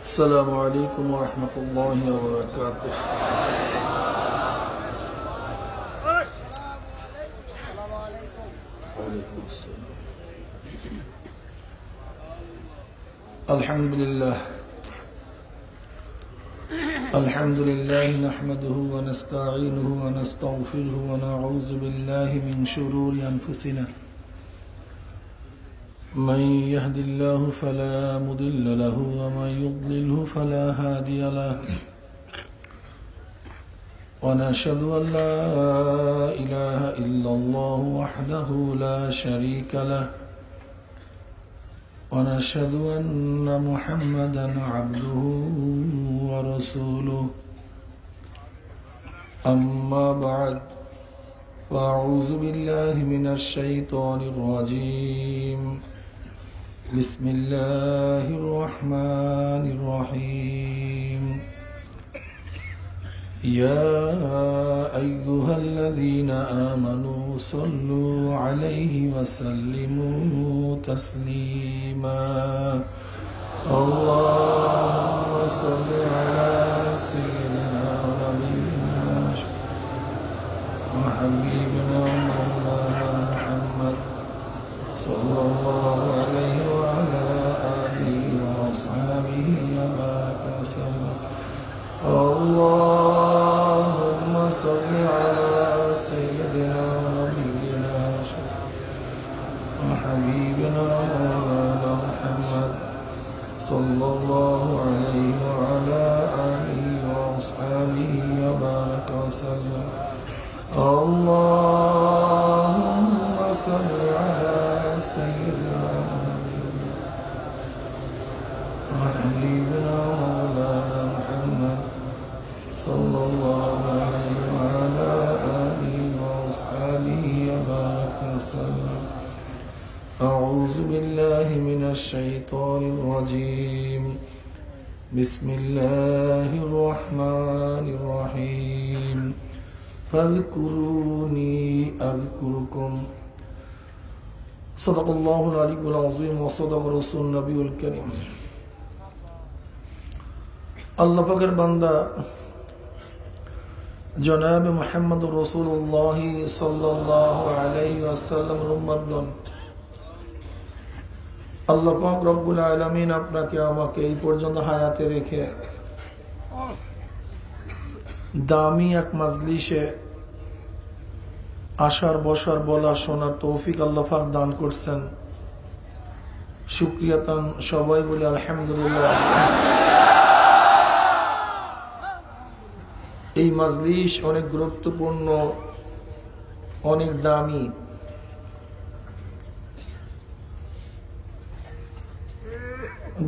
السلام عليكم ورحمة الله وبركاته. الحمد لله نحمده ونستعينه ونستغفره ونعوذ بالله من شرور أنفسنا من يهد الله فلا مضل له ومن يضلله فلا هادي له ونشهد أن لا إله إلا الله وحده لا شريك له ونشهد أن محمدا عبده ورسوله أما بعد فأعوذ بالله من الشيطان الرجيم بسم الله الرحمن الرحيم يا أيها الذين آمنوا صلوا عليه وسلموا تسليما اللهم صل على سيدنا ونبينا وحبيبنا مولانا محمد صلى الله عليه وعلى آله وأصحابه وبارك وسلم اللهم صل على سيدنا ونبينا وحبيبنا مولانا محمد صلى الله عليه وعلى آله وأصحابه وبارك وسلم اللهم صل على سيدنا وحبيبنا مولانا محمد صلى الله عليه وعلى آله وأصحابه وبارك وسلم أعوذ بالله من الشيطان الرجيم بسم الله الرحمن الرحيم فاذكروني أذكركم صدق الله العلي العظيم وصدق رسول النبي الكريم আল্লাহ পাকের বান্দা জনাব মুহাম্মদুর রাসূলুল্লাহ সাল্লাল্লাহু আলাইহি ওয়াসাল্লাম উম্মতগণ, আল্লাহ পাক রব্বুল আলামিন আপনাকে আমাকে এই পর্যন্ত হায়াতে রেখে দামি এক মাজলিসে আসার বসার বলা শোনার তৌফিক আল্লাহ পাক দান করছেন। শুকরিয়া তান সবাই বলি আলহামদুলিল্লাহ। এই মাজলিস অনেক গুরুত্বপূর্ণ, অনেক দামি।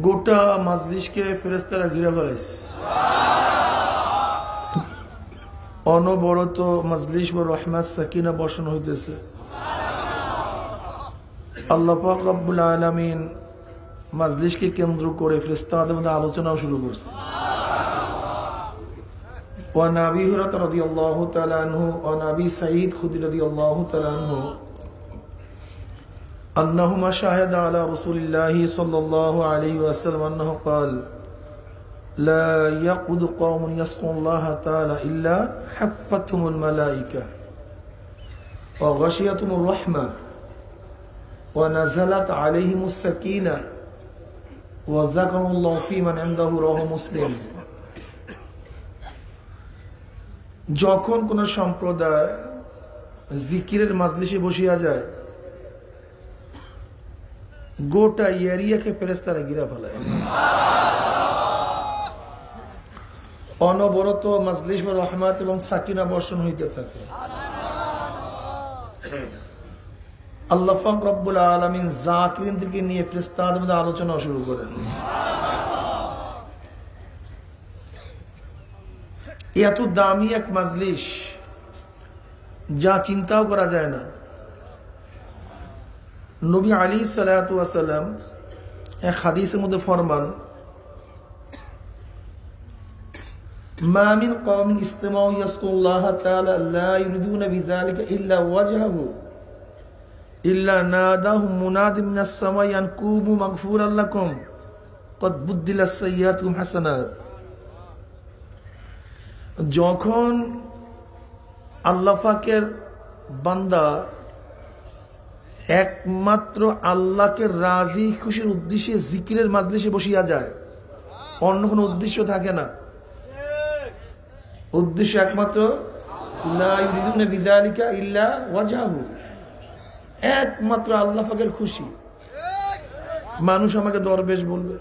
গোটা মাজলিসকে ফেরেশতারা ঘিরে ফেলেছে। অনবরত মাজলিস বা রহমত সাকিনা বর্ষণ হইতেছে। আল্লাহ পাক রব্বুল আলামিন মাজলিসকে কেন্দ্র করে ফেরেশতাদের মধ্যে আলোচনাও শুরু করছে। وعن أبي هريرة رضي الله تعالى عنه وعن أبي سعيد الخدري رضي الله تعالى عنه أنهما شاهد على رسول الله صلى الله عليه وسلم أنه قال لا يقعد قوم يذكرون الله تعالى إلا حفتهم الملائكة وغشيتهم الرحمة ونزلت عليهم السكينة وذكروا الله في من عنده رواه مسلم। যখন কোন সম্প্রদায় জিকিরের মাজলিসে বসিয়া যায়, গোটা এরিয়াকে ফেরেশতারা ঘিরে ফেলায়। অনবরত মাজলিস বা রহমত এবং সাকিনা বর্ষণ হইতে থাকে। আল্লাহ পাক রব্বুল আলামিন জাকিরিনদেরকে নিয়ে ফেরেশতাদের মধ্যে আলোচনা শুরু করেন। এত দামি এক মাজলিস যা চিন্তাও করা যায় না। নবী আলাইহিস সালাতু ওয়াস সালাম এক হাদিসের মধ্যে ফরমান, মা মিন কওমিন ইসতামাউ ইয়াসকুল্লাহ তাআলা লা ইউরিদুনা বিযালিকা ইল্লা ওয়াজহাহু ইল্লা নাদাহুম মুনাদিম মিনাস সামাই আন কুবু মাগফুরাল লাকুম কদ বুদ্দিলাস সাইয়্যাতুহুম হাসানাত। যখন আল্লাহ পাকের বান্দা একমাত্র আল্লাহকে রাজি খুশির উদ্দেশ্যে জিকিরের মাজলিসে বসিয়া যায়, অন্য কোনো উদ্দেশ্য থাকে না, উদ্দেশ্য একমাত্র লা ইউরিদুনা বিযালিকা ইল্লা ওয়াজহু, একমাত্র আল্লাহ পাকের খুশি। মানুষ আমাকে দরবেশ বলবে,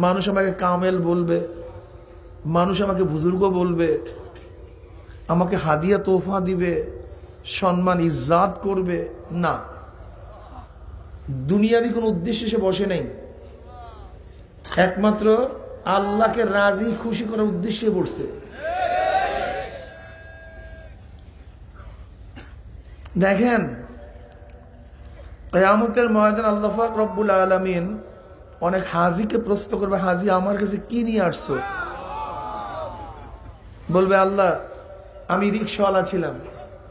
মানুষ আমাকে কামেল বলবে, মানুষ আমাকে বুজুর্গ বলবে, আমাকে হাদিয়া তোহফা দিবে, সম্মান ইজ্জাত করবে, না, দুনিয়াবি কোন উদ্দেশ্যে সে বসে নেই, একমাত্র আল্লাহকে রাজি খুশি করার উদ্দেশ্যে বসছে। দেখেন কিয়ামতের ময়দানে আল্লাহ পাক রব্বুল আলামিন অনেক হাজীকে প্রশ্ন করবে, হাজী আমার কাছে কি নিয়ে আসছো? বলবে আল্লাহ আমি রিকশাওয়ালা ছিলাম,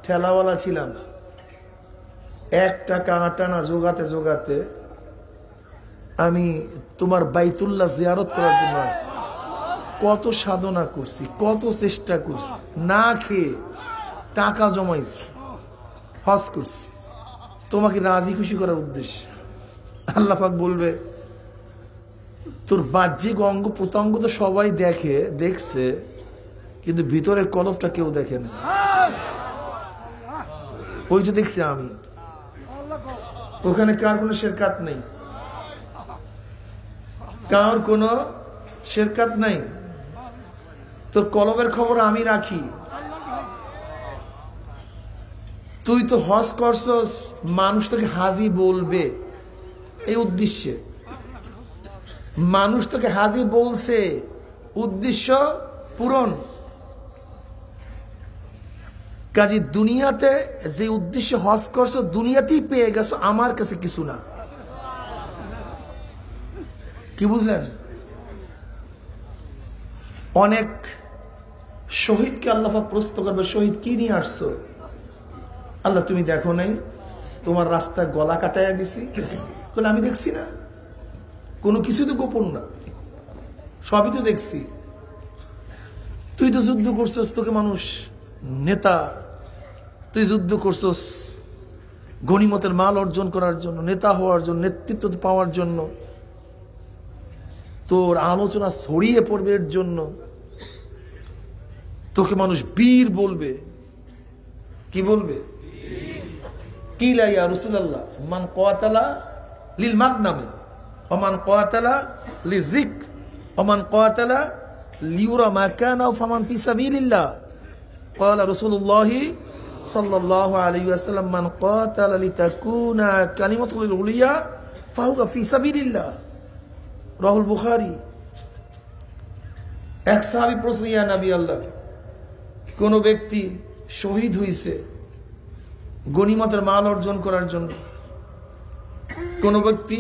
ঠেলাওয়ালা ছিলাম, 1 টাকা আটা না জোগাতে জোগাতে আমি তোমার বাইতুল্লাহ জিয়ারত করার জন্য আসছি। কত সাধনা করছি, কত চেষ্টা করছি, না খেয়ে টাকা জমাইছি, হজ করছি তোমাকে রাজি খুশি করার উদ্দেশ্যে। আল্লাহ পাক বলবে তোর বাহ্যিক অঙ্গ প্রত্যঙ্গ তো সবাই দেখছে, কিন্তু ভিতরের কলবটা কেউ দেখে না, ওইটা দেখছি আমি। ওখানে কার কোনো শেরকাত নেই, কার কোনো শেরকাত নাই, তোর কলবের খবর আমি রাখি। তুই তো হজ করছস, মানুষ তোকে হাজি বলবে এই উদ্দেশ্যে, মানুষ তোকে হাজি বলছে উদ্দেশ্য পূরণ। কাজে দুনিয়াতে যে উদ্দেশ্যে হজ করছো দুনিয়াতেই পেয়ে গেছো, আমার কাছে কিছু না। কি বুঝলেন? অনেক শহীদকে আল্লাহ পাক প্রশ্ন করবে, শহীদ কি নিয়ে আসছো? আল্লাহ তুমি দেখো নাই, তোমার রাস্তায় গলা কাটাইয়া দিছি। বলে আমি দেখছি না, কোনো কিছু তো গোপন না, সবই তো দেখছি। তুই তো যুদ্ধ করছস, তোকে মানুষ নেতা, তুই যুদ্ধ করছস গনিমতের মাল অর্জন করার জন্য, নেতা হওয়ার জন্য, নেতৃত্ব পাওয়ার জন্য, তোর আলোচনা ছড়িয়ে পড়বে এর জন্য, তোকে মানুষ বীর বলবে। কি বলবে? কিলা ইয়া রাসূলুল্লাহ মান কাতালা লিল মাগনামি ওয়া মান কাতালা লিযিকর ওয়া মান কাতালা লিউরা মাকানা ফামান ফি সাবিলিল্লাহ। ক্বালা রাসূলুল্লাহ সাল্লাল্লাহু আলাইহি ওয়াসাল্লাম মান কাতালা লিতাকুনা কালিমাতুল উলিয়া ফাহুয়া ফি সাবিলিল্লাহ। রাহুল বুখারী। এক সাহাবী প্রশ্ন, ইয়া নবী আল্লাহ, কোন ব্যক্তি শহীদ হইছে গনিমতের মাল অর্জন করার জন্য, কোন ব্যক্তি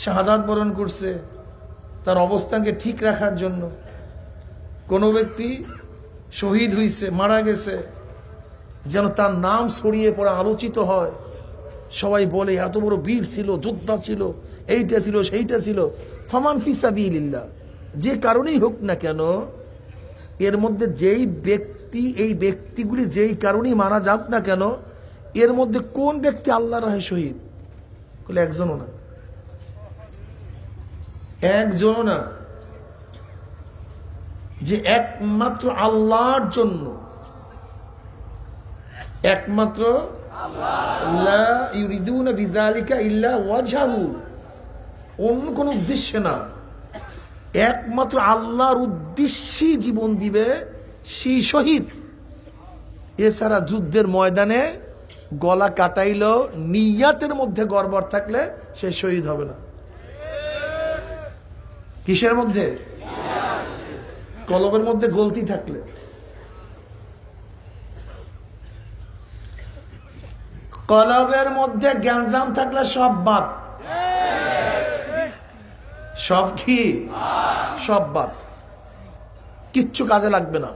শাহাদাত বরণ করছে তার অবস্থানকে ঠিক রাখার জন্য, কোন ব্যক্তি শহীদ হইছে, মারা গেছে যেন তার নাম ছড়িয়ে পড়ে আলোচিত হয়, সবাই বলে এত বড় বীর ছিল, যোদ্ধা ছিল, এইটা ছিল, সেইটা ছিল। ফামান ফি সাবিলিল্লাহ, যে কারণেই হোক না কেন, এর মধ্যে যেই ব্যক্তি, এই ব্যক্তিগুলি যেই কারণেই মারা যাক না কেন, এর মধ্যে কোন ব্যক্তি আল্লাহর রাহে শহীদ? বলে একজনও না, একজনও না। যে একমাত্র আল্লাহর জন্য, একমাত্র লা ইউরিদুনা বিযালিকা ইল্লা ওয়াজহু, অন্য কোন উদ্দেশ্যে না, একমাত্র আল্লাহর উদ্দেশ্যে জীবন দিবে সেই শহীদ। এছাড়া যুদ্ধের ময়দানে গলা কাটাইল, নিয়াতের মধ্যে গড়বড় থাকলে সে শহীদ হবে না। কিসের মধ্যে? কলবের মধ্যে গলতি থাকলে। কলবের মধ্যে গ্যাঞ্জাম থাকলে সব বাদ, সব কি? সব বাদ, কিচ্ছু কাজে লাগবে না।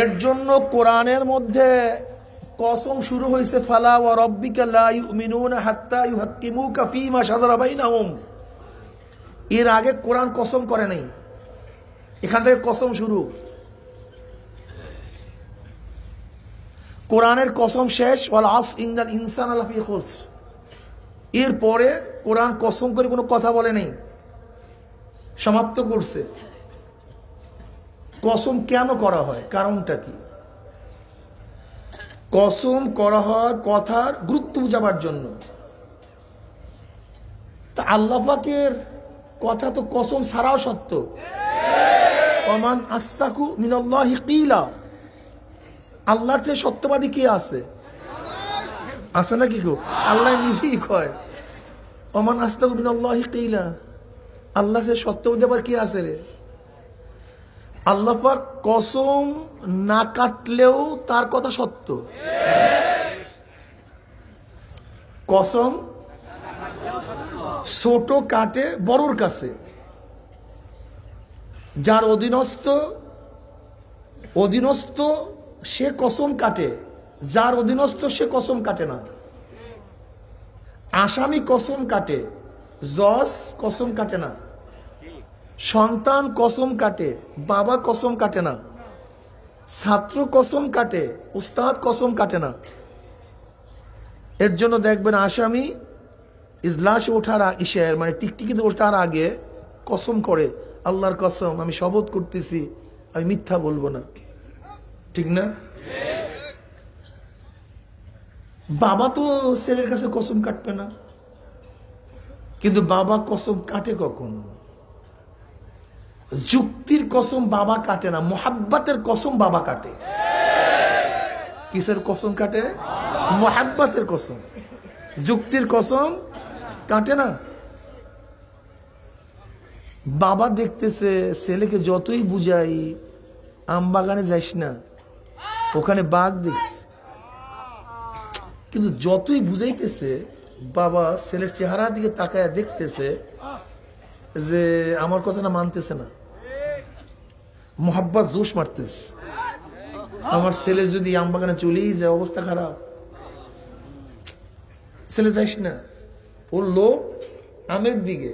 এর জন্য কোরআনের মধ্যে কসম শুরু হয়েছে, ফালা ওয়া রাব্বিকা লা ইউমিনুনা হাত্তা ইউহাক্কিমুকা ফীমা শাজারা বাইনাহুম এর আগে কোরআন কসম করে নাই, এখান থেকে কসম শুরু। কোরআনের কসম শেষ, ওয়াল আসর ইন্নাল ইনসানা লাফি খুসর। এরপরে কোরআন কসম করে কোনো কথা বলে নেই, সমাপ্ত করছে। কসম কেন করা হয়, কারণটা কি? কসম করা হয় কথার গুরুত্ব বুঝাবার জন্য। তা আল্লাহ পাকের কথা তো কসম ছাড়াও সত্য। ওমান আস্তাকু মিনাল্লাহি কিলা, আল্লাহর চেয়ে সত্যবাদী কে আছে? আছে নাকি গো? আল্লাহ নিজেই কয় ওমান আস্তাকু মিনাল্লাহি কিলা, আল্লাহর চেয়ে সত্যবাদী আবার কে আছে রে? আল্লাহ পাক কসম না কাটলেও তার কথা সত্য। কসম ছোট কাটে বড়র কাছে, যার অধীনস্থ সে কসম কাটে, যার অধীনস্থ সে কসম কাটে না। আসামি কসম কাটে, জজ কসম কাটে না। সন্তান কসম কাটে, বাবা কসম কাটে না। ছাত্র কসম কাটে, উস্তাদ কসম কাটে না। এর জন্য দেখবেন আসামি ইজলাসে ওঠার মানে টিকটিকিতে ওঠার আগে কসম করে, আল্লাহর কসম আমি শপথ করতেছি আমি মিথ্যা বলবো না। ঠিক না? বাবা তো ছেলের কাছে কসম কাটবে না, কিন্তু বাবা কসম কাটে কখন? যুক্তির কসম বাবা কাটে না, মোহাব্বতের কসম বাবা কাটে। কিসের কসম কাটে? মোহাব্বতের কসম। যুক্তির কসম কাটে না। বাবা দেখতেছে ছেলেকে যতই বুঝাই আম বাগানে যাইস না, ওখানে বাঘ দেখছে, কিন্তু যতই বুঝাইতেছে বাবা ছেলের চেহারার দিকে তাকায় দেখতেছে যে আমার কথা না মানতেছে না, মোহাব্বত জোশ মারতেছে। আমার ছেলে যদি আম বাগানে চলেই যায় অবস্থা খারাপ, ছেলে যাইস না। ওর লোক আমের দিকে,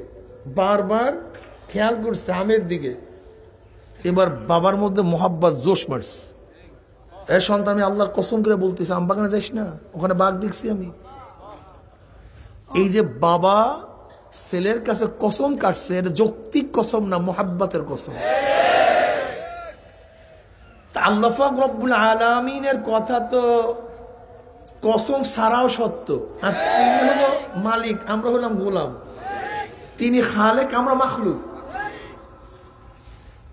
বারবার খেয়াল করছে আমের দিকে। এবার বাবার মধ্যে মোহাব্বত জোশ মারছে, এ সন্তান আমি আল্লাহর কসম করে বলতেছি আম বাগানে যাইস না, ওখানে বাঘ দেখছি আমি। এই যে বাবা ছেলের কাছে কসম কাটছে, এটা যৌক্তিক কসম না, মোহাব্বতের কসম। আল্লাহ পাক রব্বুল আলামিনের কথা তো কসম ছাড়াও সত্য। আর তিনি হলো মালিক, আমরা হলাম গোলাম। তিনি খালেক, আমরা মাখলুক।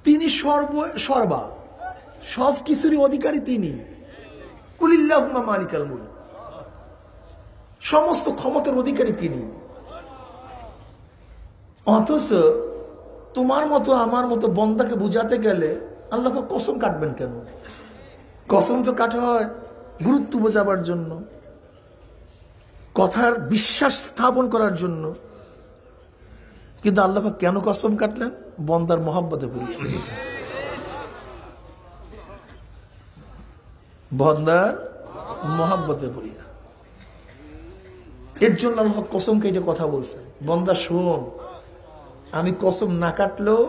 তিনি সর্বা, সব কিছুরই অধিকারী তিনি। কুলিল্লাহুম্মা মালিকাল মুলক, সমস্ত ক্ষমতার অধিকারী তিনি। অথচ তোমার মতো আমার মতো বন্দাকে বুঝাতে গেলে আল্লাহ পাক কসম কাটবেন কেন? কসম তো কাটা হয় গুরুত্ব বোঝাবার জন্য, কথার বিশ্বাস স্থাপন করার জন্য। কিন্তু আল্লাহ পাক কেন কসম কাটলেন? বন্দার মহব্বতে পড়িয়া, বন্দার মহব্বতে পড়িয়া। এর জন্য আল্লাহ কসম কেটে কথা বলছেন, বন্দা শোন, আমি কসম না কাটলেও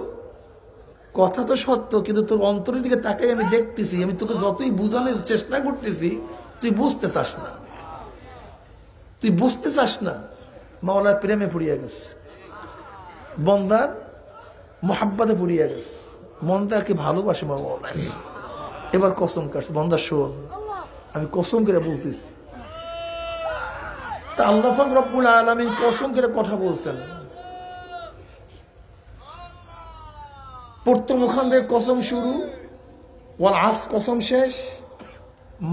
কথা তো সত্য, কিন্তু তোর অন্তরের দিকে তাকাই আমি দেখতেছি, আমি তোকে যতই বুঝানোর চেষ্টা করতেছি তুই বুঝতে চাস না, তুই বুঝতে চাস না। মাওলা প্রেমে পড়িয়া গেছে, বন্দার মোহাব্বতে পড়িয়া গেছে, মনটাকে ভালোবাসে মাওলা। এবার কসম কাটছে, বন্দা শোন, আমি কসম করে বলতেছি। তা আল্লাহ পাক রব্বুল আলামিন কসম করে কথা বলছেন। প্রথম ওখান থেকে কসম শুরু, ওয়াল আসর কসম শেষ,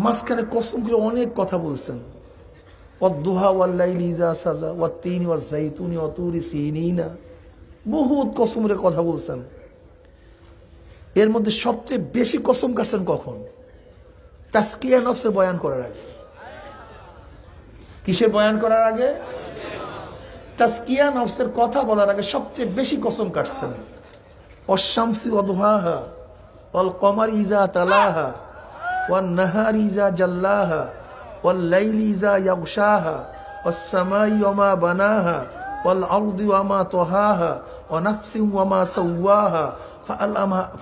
মাঝখানে কসম করে অনেক কথা বলছেন। ওয়াদ-দুহা ওয়াল-লাইলি ইযা সাজা ওয়াত-তিনি ওয়াজ-যাইতুনি ওয়া তুরি সিনিনা, বহুত কসম করে কথা বলছেন। এর মধ্যে সবচেয়ে বেশি কসম কাটছেন কখন? তাজকিয়া নফসের বয়ান করার আগে। কিসের বয়ান করার আগে? তাজকিয়া নফসের কথা বলার আগে সবচেয়ে বেশি কসম কাটছেন। ওয়াশ-শামসি ওয়া-দুহাহা ওয়াল-কমারি ইযা তালাহা ওয়ান-নাহারি ইযা জাল্লাহা ওয়াল-লাইলি ইযা ইয়াগশাহা ওয়াস-সামাই ওয়া মা বানাহা ওয়াল আরদি ওয়া মা তাহাহা ওয়া নাফসিন ওয়া মা সাওয়াহা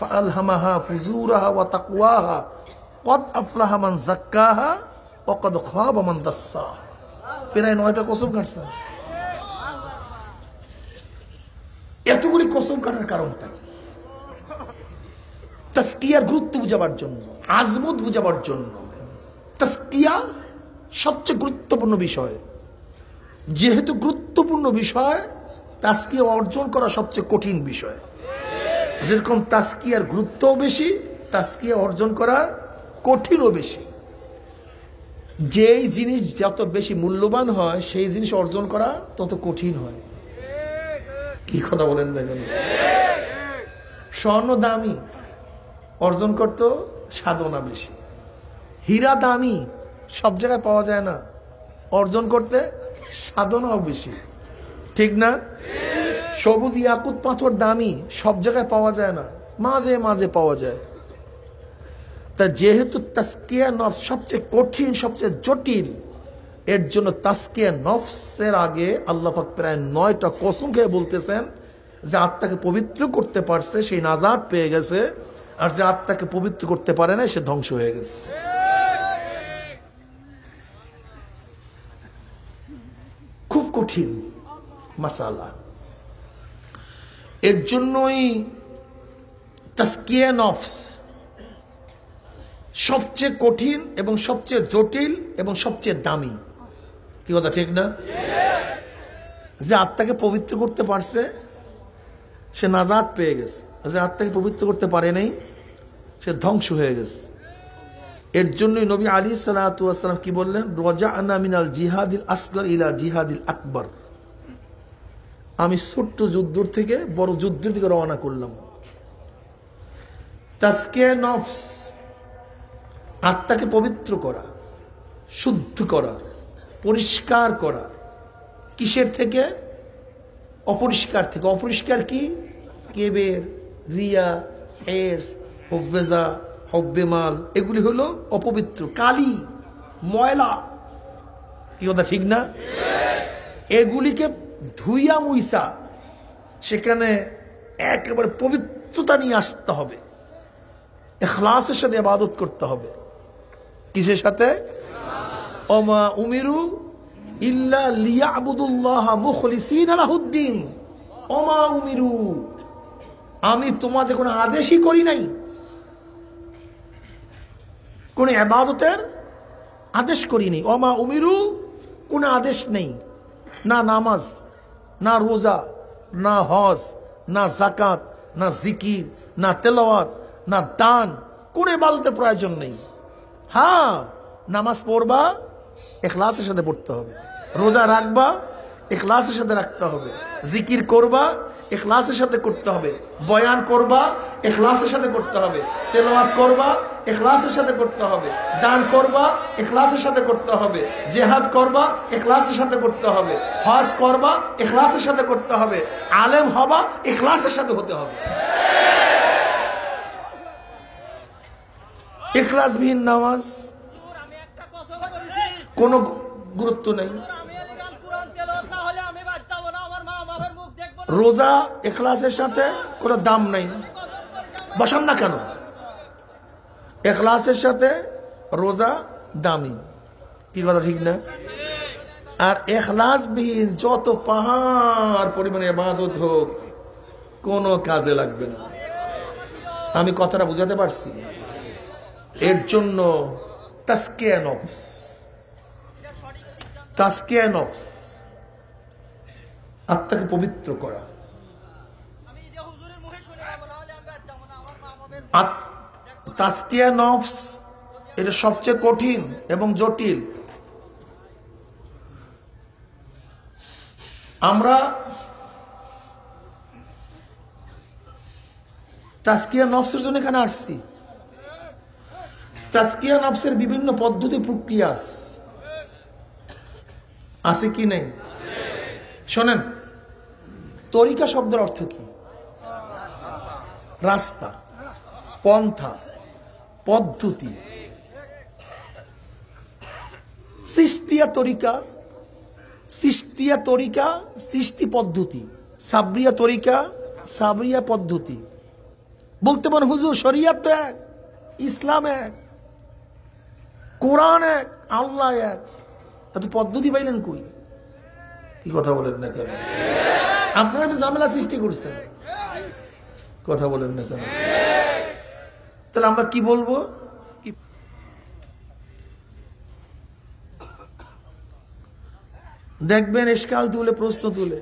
ফাআলহামাহা ফুজুরাহা ওয়া তাকওয়াহা ক্বাদ আফলাহা মান যাক্কাহা ওয়া ক্বাদ খাবা মান দাসসাহা। প্রায় 9টা কসম কাটছে। এতগুলি কসম কাটার কারণটা কি? তাসকিয়ার গুরুত্ব বুঝাবার জন্য, আজমত বুঝাবার জন্য। তাসকিয়া সবচেয়ে গুরুত্বপূর্ণ বিষয়। যেহেতু গুরুত্বপূর্ণ বিষয়, তাসকিয়া অর্জন করা সবচেয়ে কঠিন বিষয়। যেরকম তাসকিয়ার গুরুত্বও বেশি, তাসকিয়া অর্জন করা কঠিনও বেশি। যেই জিনিস যত বেশি মূল্যবান হয়, সেই জিনিস অর্জন করা তত কঠিন হয়। কি কথা বলেন না কেন? স্বর্ণ দামি, অর্জন করতে সাধনা বেশি। হীরা দামি, সব জায়গায় পাওয়া যায় না, অর্জন করতে সাধনাও বেশি। ঠিক না? সবুজ ইয়াকুত পাথর দামি, সব জায়গায় পাওয়া যায় না, মাঝে মাঝে পাওয়া যায়। তা যেহেতু তাসকিয়া নফস সবচেয়ে কঠিন, সবচেয়ে জটিল, এর জন্য তাসকিয়া নফসের আগে আল্লাহ পাক প্রায় 9টা কসম খেয়ে বলতেছেন যে আত্মাকে পবিত্র করতে পারছে সেই নাজাত পেয়ে গেছে, আর যে আত্মাকে পবিত্র করতে পারে না সে ধ্বংস হয়ে গেছে। খুব কঠিন মাসালা। এর জন্যই তাসকিয়া নফস সবচেয়ে কঠিন এবং সবচেয়ে জটিল এবং সবচেয়ে দামি। কি কথা ঠিক না? যে আত্মাকে পবিত্র করতে পারছে সে নাজাত পেয়ে গেছে, যে আত্মাকে পবিত্র করতে পারে নাই সে ধ্বংস হয়ে গেছে। এর জন্যই নবী আলাইহিস সালাতু ওয়াস সালাম কি বললেন? রাজা'না মিনাল জিহাদিল আসগর ইলা জিহাদিল আকবার। আমি ছোট্ট যুদ্ধ থেকে বড় যুদ্ধের দিকে রওনা করলাম। তাসকিয়া নফস, আত্মাকে পবিত্র করা, শুদ্ধ করা, পরিষ্কার করা। কিসের থেকে? অপরিষ্কার থেকে। অপরিষ্কার কি? কেবের, রিয়া, হিরস, হুব্বেজা, হুব্বেমাল, এগুলি হলো অপবিত্র, কালি, ময়লা। কি কথা ঠিক না? এগুলিকে ধুইয়া মুইসা সেখানে একেবারে পবিত্রতা নিয়ে আসতে হবে। ইখলাসের সাথে ইবাদত করতে হবে। কিসের সাথে? ওমা উমিরু ইল্লা লিয়াবুদুল্লাহ মুখলিসিনা লাহুদ্দিন। ওমা উমিরু, আমি তোমাদের কোনো আদেশই করি নাই, কোন ইবাদতের আদেশ করিনি। ওমা উমিরু, কোন আদেশ নেই, না নামাজ, না রোজা, না হজ, না যাকাত, না জিকির, না তেলাওয়াত, না দান, কোন ইবাদতের প্রয়োজন নেই। হ্যাঁ, নামাজ পড়বা, ইখলাসের সাথে পড়তে হবে। রোজা রাখবা, ইখলাসের সাথে রাখতে হবে। জিকির করবা, ইখলাসের সাথে করতে হবে। বয়ান করবা, ইখলাসের সাথে করতে হবে। তেলাওয়াত করবা, ইখলাসের সাথে করতে হবে। দান করবা, ইখলাসের সাথে করতে হবে। জিহাদ করবা, ইখলাসের সাথে করতে হবে। হজ করবা, ইখলাসের সাথে করতে হবে। আলেম হবা, ইখলাসের সাথে হতে হবে। ইখলাসবিহীন নামাজ কোনো গুরুত্ব নেই। রোজা ইখলাসের সাথে কোনো দাম নাই। বসান না কেন? ইখলাসের সাথে রোজা দামি। কি কথা ঠিক না? আর ইখলাসবিহীন যত পাহাড় পরিমাণে ইবাদত হোক, কোনো কাজে লাগবে না। আমি কথাটা বুঝাতে পারছি? এর জন্য তাসকিয়া নফস, তাসকিয়া নফস, আত্মাকে পবিত্র করা। তাসকিয়া নফস এটা সবচেয়ে কঠিন এবং জটিল। আমরা তাসকিয়া নফসের জন্য এখানে আসছি। তাসকিয়া নফসের বিভিন্ন পদ্ধতি, প্রক্রিয়া আছে কি নেই? শোনেন, তরিকা শব্দের অর্থ কি? রাস্তা, পন্থা, পদ্ধতি। চিশতিয়া তরিকা চিশতিয়া তরিকা চিশতি পদ্ধতি, সাবরিয়া তরিকা সাবরিয়া পদ্ধতি। বলতে পারেন হুজুর শরিয়ত তো এক, ইসলাম এক, কোরআন এক, আল্লাহ এক, এত পদ্ধতি পাইলেন কই? কি কথা বলেন না কেন? আপনারা তো ঝামেলা সৃষ্টি করছেন, কথা বলেন না কেন? তাহলে আমরা কি বলবো? দেখবেন এসকাল তুলে প্রশ্ন তুলে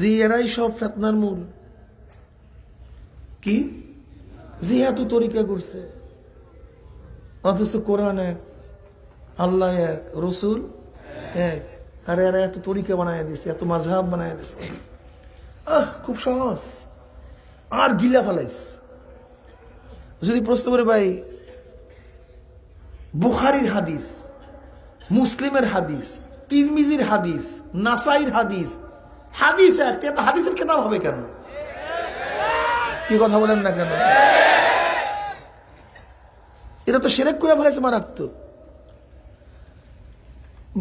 যে এরাই সব ফিতনার মূল। কি যে এত তরিকা করছে, অথচ কোরআন এক, আল্লাহ এক, রসুল এক, আর এরা এত তরিকা বানায় দিছে, এত মাযহাব বানায় দিছে। খুব সহজ, আর গিলা ফেলাইছে। যদি প্রশ্ন করে ভাই বুখারীর হাদিস, মুসলিমের হাদিস, তিরমিজির হাদিস, নাসাইর হাদিস, হাদিস একটা হাদিসের কিতাব হবে কেন? কি কথা বলেন না কেন? এটা তো শিরক করে ফেলেছে মারাত্মক।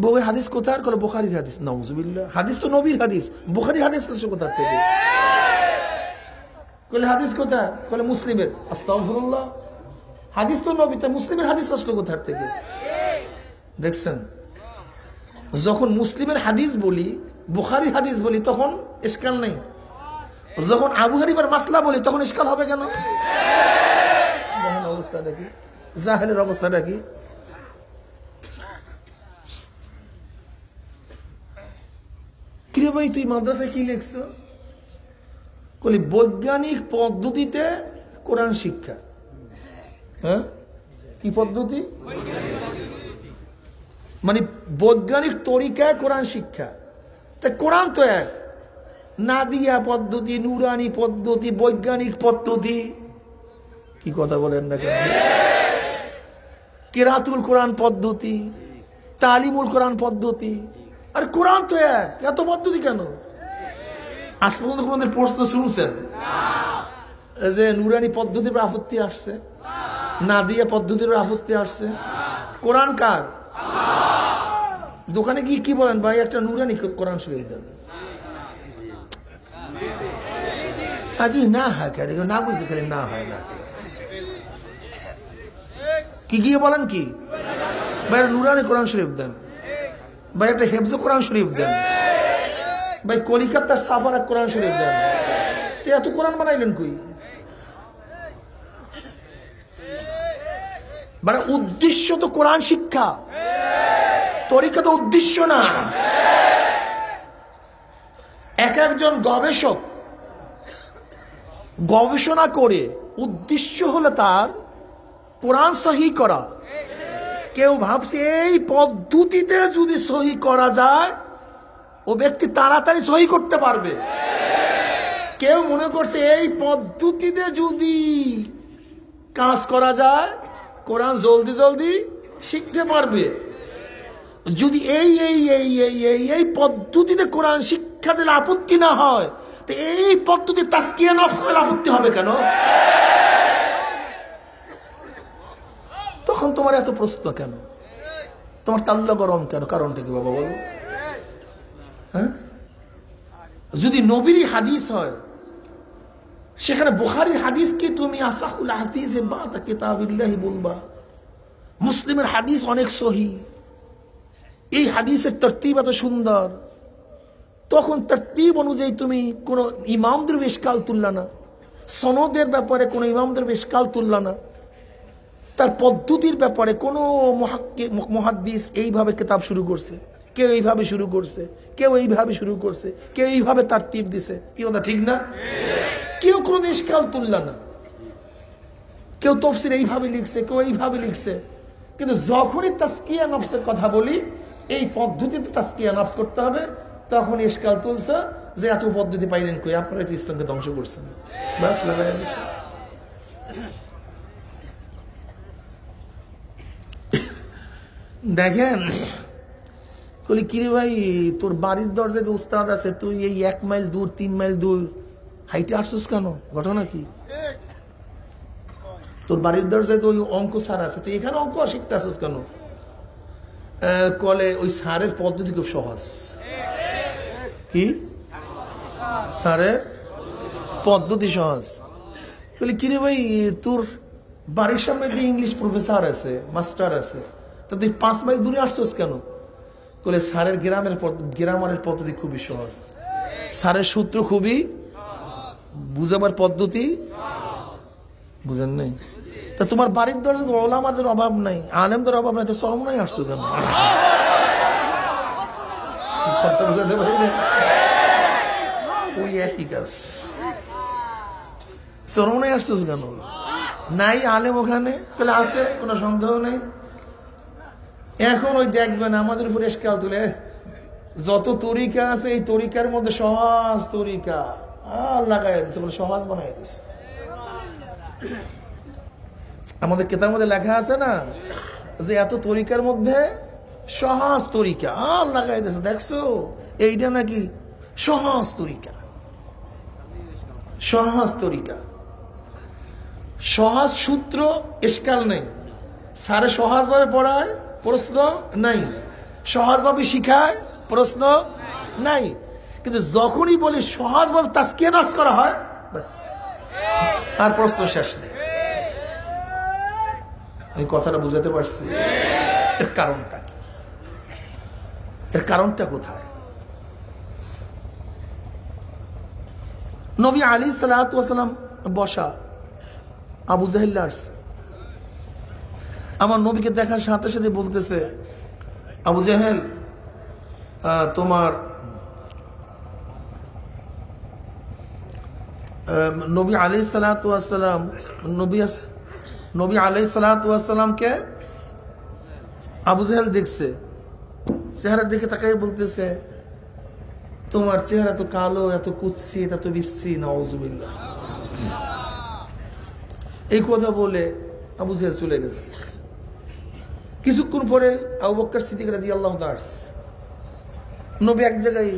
বউয়ের হাদিস কোথায়? বলে বুখারীর হাদিস। নাউজুবিল্লাহ, হাদিস তো নবীর হাদিস, বুখারীর হাদিস আসছে কোথা থেকে? বলে হাদিস কোথায়? বলে মুসলিমের। আস্তাগফিরুল্লাহ, হাদিস তো নবী, তা মুসলিমের হাদিস আসলো কোথা থেকে? দেখছেন, যখন মুসলিমের হাদিস বলি, বুখারীর হাদিস বলি, তখন ইশকাল নেই। যখন আবু হানিফার মাসলা বলি, তখন ইশকাল হবে কেন? অবস্থাটা কি? জাহেলের অবস্থাটা কি? কিরে ভাই তুই মাদ্রাসায় কি লিখছো? বলি বৈজ্ঞানিক পদ্ধতিতে কোরআন শিক্ষা। হ্যাঁ, কি পদ্ধতি? মানে বৈজ্ঞানিক তরিকায় কোরআন শিক্ষা। তা কোরআন তো এক, নাদিয়া পদ্ধতি, নুরানি পদ্ধতি, বৈজ্ঞানিক পদ্ধতি। কি কথা বলেন না কেন? কিরাতুল কোরআন পদ্ধতি, তালিমুল কোরআন পদ্ধতি, আর কোরআন তো এক, এত পদ্ধতি কেন? আজ পর্যন্ত কোনদিন প্রশ্ন শুনছেন যে নুরানি পদ্ধতির আপত্তি আসছে, নাদিয়া পদ্ধতির আপত্তি আসছে? কোরআন কার? দোকানে গিয়ে কি বলেন ভাই একটা নুরানি কোরআন শরীফ দেন, আগে না হয় কেন? না বুঝে খেলে না হয় না, কি গিয়ে বলেন কি ভাই নুরানি কোরআন শরীফ দেন, ভাই একটা হেফজ কোরআন শরীফ দেন, ভাই কলিকাতার সাফার এক কোরআন শরীফ দেন। এত কোরআন বানাইলেন কই? মানে উদ্দেশ্য তো কোরআন শিক্ষা, তরিকা তো উদ্দেশ্য না। এক একজন গবেষক গবেষণা করে উদ্দেশ্য হলো তার কোরআন সহি করা। কেউ ভাবছে এই পদ্ধতিতে যদি সহি করা যায় ও ব্যক্তি তাড়াতাড়ি সহি করতে পারবে। কেউ মনে করছে এই পদ্ধতিতে যদি কাজ করা যায় কোরআন জলদি জলদি শিখতে পারবে। যদি এই এই এই এই এই এই পদ্ধতিতে কোরআন শিক্ষা দিলে আপত্তি না হয়, তো এই পদ্ধতি তাসকিয়া নফস করলে আপত্তি হবে কেন? তখন তোমার এত প্রশ্ন কেন? তোমার তাল্লা গরম কেন? কারণটা কি বাবা বলো? হ্যাঁ, যদি নবীর হাদিস হয় সেখানে বুখারীর হাদিসকে তুমি আসাহুল হাদিসে বাদা কিতাবিল্লাহি বলবা, মুসলিমের হাদিস অনেক সহি, এই হাদিসের তরতিব এত সুন্দর, তখন তরতিব অনুযায়ী তুমি কোন ইমামদের ইশকাল তুললা না, সনদের ব্যাপারে কোন ইমামদের ইশকাল তুললা না, তার পদ্ধতির ব্যাপারে কোনো মুহাদ্দিস এইভাবে কিতাব শুরু করছে, কেউ এইভাবে শুরু করছে, কেউ এইভাবে শুরু করছে, কেউ এইভাবে তারতিব দিছে, কি কথা ঠিক না? কেউ কোনো ইশকাল তুললা না, কেউ তাফসীর এইভাবে লিখছে, কেউ এইভাবে লিখছে। কিন্তু যখনই তাসকিয়া নফসের কথা বলি, এই পদ্ধতিতে তাসকিয়া নফস করতে হবে, তখন ইশকাল তুলছে যে এত পদ্ধতি পাইলেন কই? আপনারা তো ইসলামকে ধ্বংস করছেন। বাস লাগাই দিছে। দেখেন বলি কিরে ভাই তোর বাড়ির দরজায় যে উস্তাদ আছে, তুই এই 1 মাইল দূর 3 মাইল দূর হাইটে আসছিস কেন? ঘটনা কি? তোর বাড়ির দরজায় তো ওই অঙ্ক স্যার আছে, তুই এখানে অঙ্ক শিখতে আসছিস কেন? কলে ওই স্যারের পদ্ধতি খুব সহজ। কি স্যারের পদ্ধতি সহজ? বলি কিরে ভাই, তোর বাড়ির সামনে দিয়ে ইংলিশ প্রফেসর আছে, মাস্টার আছে, তা তুই 5 মাইল দূরে আসছোস কেন? বলে স্যারের গ্রামারের পদ্ধতি খুবই সহজ, স্যারের সূত্র খুবই, বুঝাবার পদ্ধতি বুঝেন নাই? তা তোমার বাড়ির দরজা ওলামাদের অভাব নাই, আলেমদের অভাব নাই, তো চরমনাই আসছো কেন? বুঝাতে পারি না, ওই একই কাজ। চরমনাই আসছোস কেন? নাই আলেম ওখানে? বলে আছে, কোনো সন্দেহ নেই। এখন ওই দেখবেন আমাদের উপর এসকাল তুলে, যত তরিকা আছে এই তরিকার মধ্যে সহজ তরিকা লাগাই দিচ্ছে, বলে সহজ বানাই দিচ্ছে। আমাদের কেতার মধ্যে লেখা আছে না যে এত তরিকার মধ্যে সহজ তরিকা লাগাই দিচ্ছে, দেখছো এইটা নাকি সহজ তরিকা। সহজ তরিকা, সহজ সূত্র, এসকাল নেই। স্যারে সহজভাবে পড়ায়, প্রশ্ন নাই। সহজভাবে শিখায়, প্রশ্ন নাই। কিন্তু যখনই বলি সহজভাবে তাজকিয়া নফস করা হয়, বাস আর প্রশ্ন শেষ নেই। এই কথাটা বুঝাতে পারছি? এর কারণটা কি? এর কারণটা কোথায়? নবী আলী সাল্লাল্লাহু আলাইহি ওয়াসাল্লাম বসা, আবু জাহেল আসছে। আমার নবীকে দেখার সাথে সাথে বলতেছে, আবু জাহেল, তোমার নবী আলাইহিস সালাতু ওয়াস সালাম, নবী আলাইহিস সালাতু ওয়াস সালামকে আবু জাহেল দেখছে, চেহারা দেখে তাকাই বলতেছে, তোমার চেহারা তো কালো, এত কুৎসিত, এত বিশ্রী, নাউজুবিল্লাহ। এই কথা বলে আবু জাহেল চলে গেছে। কিছুক্ষণ পরে আবু বকর সিদ্দিক রাদিয়াল্লাহু তাআলা নবী এক জায়গায়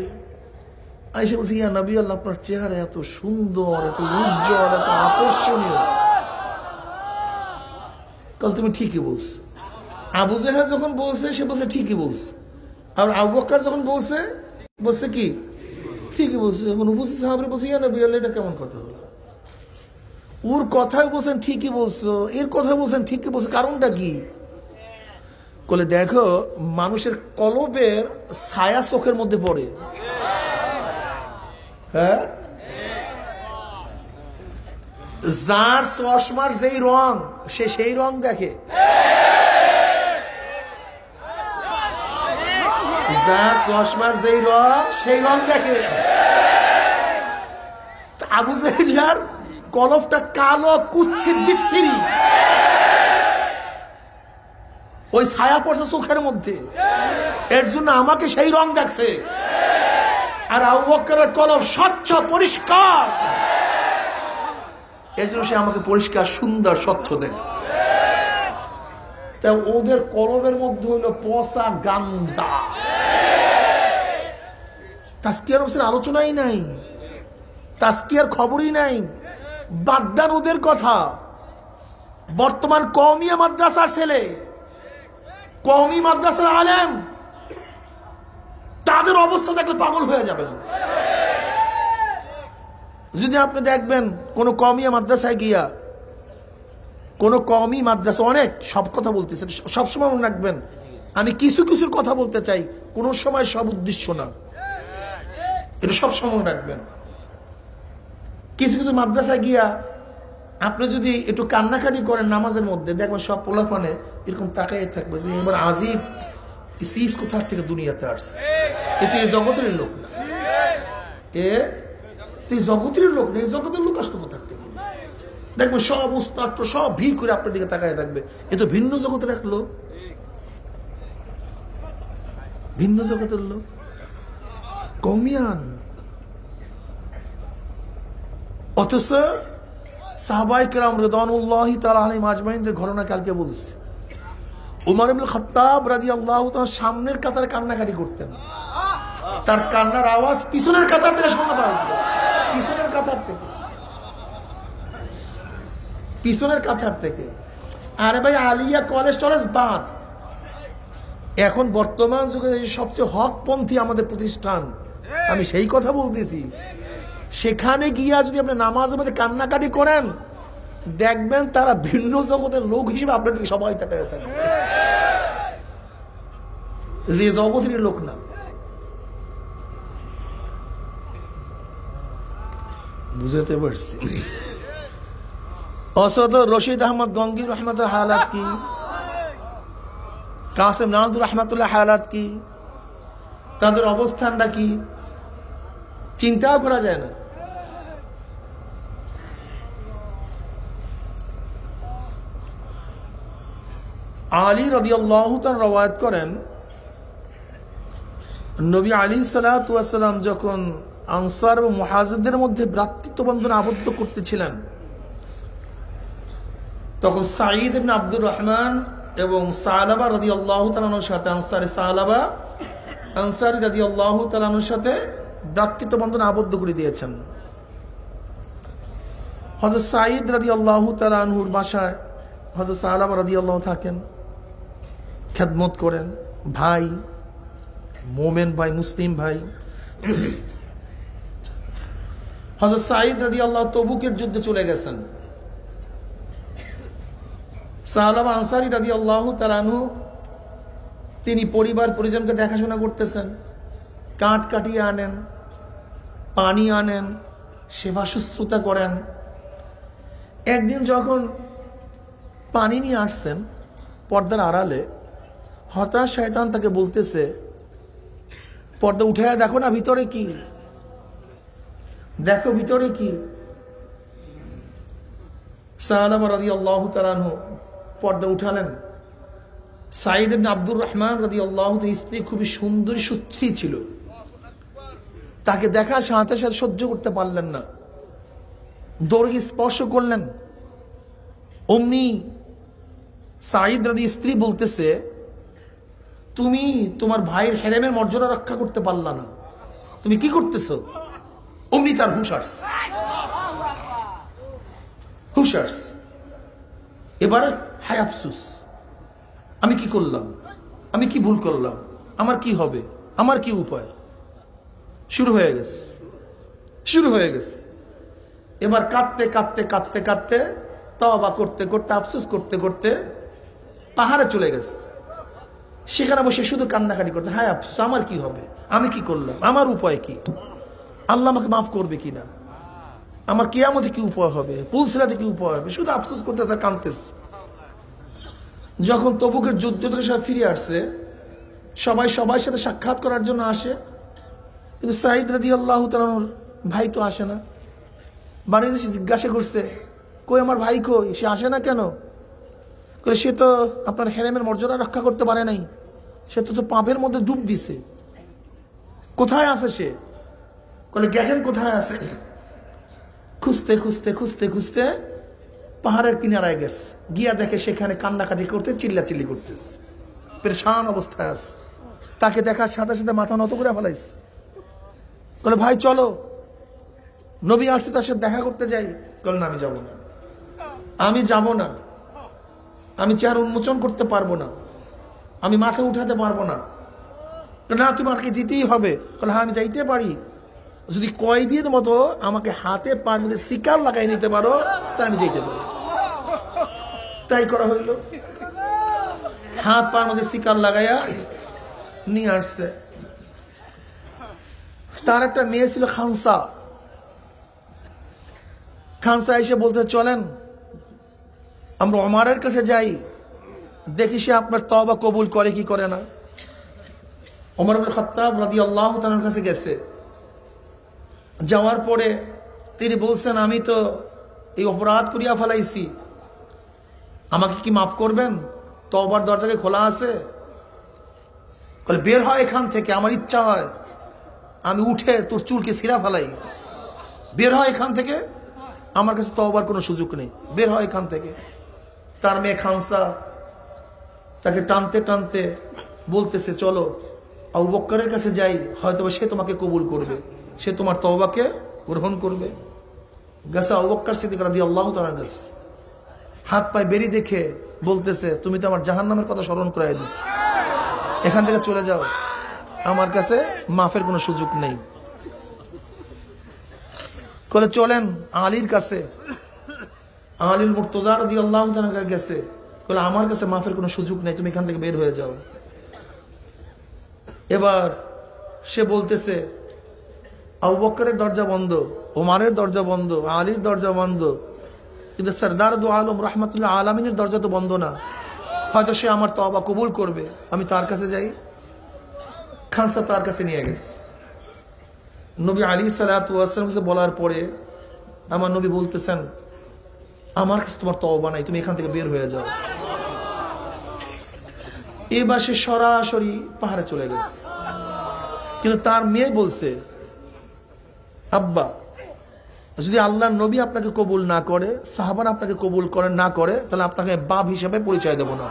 আয়েশা বলছে, ইয়া নবী আল্লাহ, আপনার চেহারা এত সুন্দর, এত উজ্জ্বল, এত আকর্ষণীয়। কাল তুমি ঠিকই বলছো। আবু জাহেল যখন বলছে সে বলছে ঠিকই বলছে, আর আবু বকর যখন বলছে বলছে কি ঠিকই বলছে। যখন উপস্থিত সাহাবীরা বলছে, ইয়া নবী আল্লাহ, এটা কেমন কথা হলো? ওর কথাই বলছেন ঠিকই বলছো, এর কথা বলছেন ঠিকই বলছো, কারণটা কি? বলে দেখো, মানুষের কলবের ছায়া চোখের মধ্যে পড়ে। হ্যাঁ, যার চশমার যেই রং সে সেই রং দেখে, যার চশমার যেই রং সেই রং দেখে। আবু জাহেলের কলবটা কালো, কুৎসিত, বিশ্রী, ওই ছায়া পড়ছে চোখের মধ্যে, এর জন্য আমাকে সেই রং দেখছে। আর আবু বকরের কলব স্বচ্ছ, পরিষ্কার, এর জন্য সে আমাকে পরিষ্কার, সুন্দর, স্বচ্ছ দেখছে। তা ওদের কলবের মধ্যে হইলো পচা গান্ধা। তাজকিয়ার হোসেন আলোচনাই নাই, তাজকিয়ার খবরই নাই। বাগদান ওদের কথা। বর্তমান কওমিয়া মাদ্রাসার ছেলে, কওমি মাদ্রাসার আলেম, তাদের অবস্থা দেখলে পাগল হয়ে যাবেন। যদি আপনি দেখবেন কোন কওমিয়া মাদ্রাসায় গিয়া, কোন কওমি মাদ্রাসা, অনেক সব কথা বলতেছে, সবসময় মনে রাখবেন আমি কিছু কিছুর কথা বলতে চাই, কোন সময় সব উদ্দেশ্য না, এটা সবসময় মনে রাখবেন। কিছু কিছু মাদ্রাসায় গিয়া আপনি যদি একটু কান্নাকাটি করেন নামাজের মধ্যে, দেখবেন সব পোলাপানে এরকম তাকাই থাকবে যে এবার আজিব সিস কোথার থেকে দুনিয়াতে আসছে, এ তো এই জগতের লোক না, এ তো এই জগতের লোক না, এই জগতের লোক আসতো কোথার থেকে? দেখবেন সব উস্তাদ সব ভিড় করে আপনার দিকে তাকায় থাকবে, এ তো ভিন্ন জগতের এক লোক, ভিন্ন জগতের লোক, কওমিয়ান। অথচ সাহাবায়ে কেরাম রিদওয়ানুল্লাহি তাআলা আলাইহিম আজমাইনদের ঘটনা কালকে বলছে। উমর ইবনে খাত্তাব রাদিয়াল্লাহু তাআলা সামনের কাতারে কান্নাকাটি করতেন, তার কান্নার আওয়াজ পিছনের কাতার থেকে শোনা পাওয়া যেত, পিছনের কাতার থেকে, পিছনের কাতার থেকে। আরে ভাই, আলিয়া কলেজ টলেজ বাদ, এখন বর্তমান যুগে সবচেয়ে হকপন্থী আমাদের প্রতিষ্ঠান, আমি সেই কথা বলতেছি, সেখানে গিয়া যদি আপনি নামাজের মধ্যে কান্নাকাটি করেন, দেখবেন তারা ভিন্ন জগতের লোক হিসেবে আপনার দিকে সবাই তাকায় থাকে, যে জগতের লোক না। বুঝতে পারছি? অসত রশিদ আহমদ গঙ্গি রহমত হালাত কি, কাসেম নাজুর রহমতুল্লাহ হালাত কি, তাদের অবস্থানটা কি চিন্তাও করা যায় না। আলী রাদিয়াল্লাহু তাআলা রওয়ায়াত করেন, নবী আলাইহিস সালাতু ওয়াস সালাম যখন আনসার ও মুহাজিরদের মধ্যে ভ্রাতৃত্ব বন্ধনে আবদ্ধ করতেছিলেন, তখন সাঈদ ইবনে আব্দুর রহমান এবং সালাবা রাদিয়াল্লাহু তাআলার সাথে আনসারী রাদিয়াল্লাহু তাআলার সাথে ভ্রাতৃত্ব বন্ধনে আবদ্ধ করে দিয়েছেন। হযরত সাঈদ রাদিয়াল্লাহু তাআলা আনহুর বাসায় হযরত সালাবা রাদিয়াল্লাহু থাকেন, খেদমত করেন, ভাই, মোমেন ভাই, মুসলিম ভাই। হযরত সাঈদ রাদিয়াল্লাহু তবুকের যুদ্ধে চলে গেছেন। সাহাবা আনসারী রাদিয়াল্লাহু তাআলা আনহু তিনি পরিবার পরিজনকে দেখাশোনা করতেছেন, কাঠ কাটিয়ে আনেন, পানি আনেন, সেবা শুশ্রূষা করেন। একদিন যখন পানি নিয়ে আসছেন পর্দার আড়ালে, হঠাৎ শয়তান তাকে বলতেছে, পর্দা উঠে দেখো না ভিতরে কি, দেখো ভিতরে কি। সাহাবা রাদিয়াল্লাহু তাআলা আনহু পর্দা উঠালেন। সাঈদ ইবনে আব্দুর রহমান রাদিয়াল্লাহু তাআলা স্ত্রী খুবই সুন্দরী সুশ্রী ছিল, তাকে দেখার সাথে সাথে সহ্য করতে পারলেন না, দৌড়ে স্পর্শ করলেন। অমনি সাঈদ রাদি স্ত্রী বলতেছে, তুমি তোমার ভাইয়ের হেরেমের মর্যাদা রক্ষা করতে পারলা না, তুমি কি করতেছো? অমনি তার হুশার্স। এবার হায় আফসুস, আমি কি করলাম, আমি কি ভুল করলাম, আমার কি হবে, আমার কি উপায়। শুরু হয়ে গেছে। এবার কাঁদতে তওবা করতে করতে, আফসোস করতে করতে পাহাড়ে চলে গেছে। সেখানে বসে শুধু কান্নাকাটি করতে, হায় আফসোস, আমার কি হবে, আমি কি করলাম, আমার উপায় কি, আল্লাহ আমাকে মাফ করবে কিনা, আমার কিয়ামতে কি উপায় হবে, পুলসিরাতে কি উপায় হবে, শুধু আফসোস করতেছে, কাঁদতেছে। যখন তবুকের যুদ্ধ থেকে সবাই ফিরে আসছে, সবার সাথে সাক্ষাৎ করার জন্য আসে, কিন্তু সাঈদ রাদিয়াল্লাহু তাআলার ভাই তো আসে না। বাড়িতে জিজ্ঞাসা করছে, কই আমার ভাই কই, সে আসে না কেন? সে তো আপনার হেরেমের মর্যাদা রক্ষা করতে পারে নাই, সে তো পাপের মধ্যে ডুব দিছে, কোথায় আছে সে? দেখেন কোথায় আছে। খুঁজতে পাহাড়ের কিনারায় গেছে, গিয়া দেখে সেখানে কান্নাকাটি করতে, চিল্লাচিল্লি করতেছে, পেরেশান অবস্থায় আছে। তাকে দেখার সাথে সাথে মাথা নত করে ফেলাইছে। ভাই চলো, নবী আসছে, তার সাথে দেখা করতে যাই। না, আমি যাব না, আমি চেহারা উন্মোচন করতে পারবো না, আমি মাথা উঠাতে পারবো না। না, তোমাকে যেতেই হবে। হ্যাঁ, আমি যাইতে পারি, যদি কয়েদির মতো আমাকে হাতে পার মধ্যে শিকার লাগাই নিতে পারো, তাহলে আমি যেতে পারি। তাই করা হইল, হাত পার মধ্যে শিকার লাগাইয়া নিয়ে আসছে। তার একটা মেয়ে ছিল খানসা এসে বলতে, চলেন আমরা ওমরের কাছে যাই, দেখি সে আপনার তওবা কবুল করে কি করে না। ওমর ইবনে খাত্তাব রাদিয়াল্লাহু তাআলার কাছে গেছে। যাওয়ার পরে তিনি বলছেন, আমি তো এই অপরাধ করিয়া ফেলাইছি, আমাকে কি মাফ করবেন? তওবার দরজাকে খোলা আছে। বের হয় এখান থেকে, আমার ইচ্ছা হয় আমি উঠে তোর চুলকে ছিঁড়া ফেলাই। বের হয় এখান থেকে, আমার কাছে তওবার কোনো সুযোগ নেই, বের হয় এখান থেকে। তার মেয়ে খানসা তাকে টানতে টানতে বলতেছে, চলো আবু বকরের কাছে যাই, হয়তো সে তোমাকে কবুল করবে, সে তোমার তওবাকে গ্রহণ করবে। গেছে আবু বকর সিদ্দিক রাদিয়াল্লাহু তাআলা গেছে, হাত পায়ে বেরি দেখে বলতেছে, তুমি তো আমার জাহান্নামের কথা স্মরণ করাই দিস। এখান থেকে চলে যাও, আমার কাছে মাফের কোনো সুযোগ নেই। বলে চলেন আলীর কাছে, আলীর মুর্তজা রাদিয়াল্লাহু তাআলা গেছে, বলে আমার কাছে মাফের কোনো সুযোগ নেই, তুমি এখান থেকে বের হয়ে যাও। এবার সে বলতেছে আবু বকরের দরজা বন্ধ, ওমরের দরজা বন্ধ, আলীর দরজা বন্ধ, কিন্তু সরদার দু আলম রাহমাতুল্লাহ আলামিনের দরজা তো বন্ধ না, হয়তো সে আমার তওবা কবুল করবে, আমি তার কাছে যাই। খানসা তার কাছে নিয়ে গেছে। নবী আলাইহিস সালাতু ওয়াস সালাম কাছে বলার পরে আমার নবী বলতেছেন আমার কাছে তোমার তওবা নাই, তুমি এখান থেকে বের হয়ে যাও। এবার সে সরাসরি পাহাড়ে চলে গেছে। কিন্তু তার মেয়ে বলছে আব্বা, যদি আল্লাহর নবী আপনাকে কবুল না করে, সাহাবারা আপনাকে কবুল করে না করে, তাহলে আপনাকে বাপ হিসেবে পরিচয় দেব না।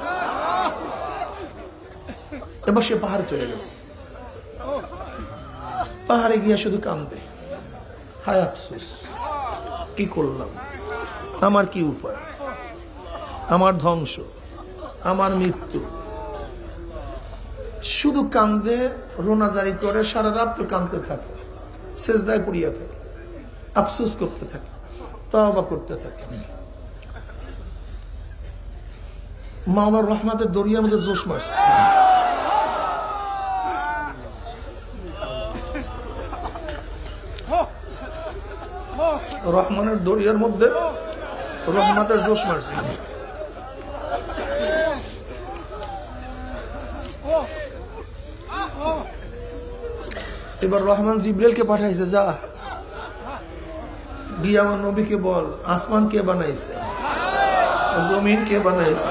এবার সে পাহাড়ে চলে গেছে। পাহাড়ে গিয়ে শুধু কান্দে, হায় আফসোস, কি করলাম, আমার কি উপায়, আমার ধ্বংস, আমার মৃত্যু। শুধু কান্দে, রোনাজারি করে, সারা রাত্র কান্দতে থাকে, সেজদায় পড়িয়া থাকে, আফসোস করতে থাকে, তওবা করতে থাকে। মাওলার রহমতের দরিয়ার মধ্যে জোশ মারছে। রহমানের দরিয়ার মধ্যে রহমতের জোশ মারছে। এবার রহমান জিবরাইলকে পাঠাইছে, যা গিয়ে আমার নবীকে বল আসমান কে বানাইছে, জমিন কে বানাইছে,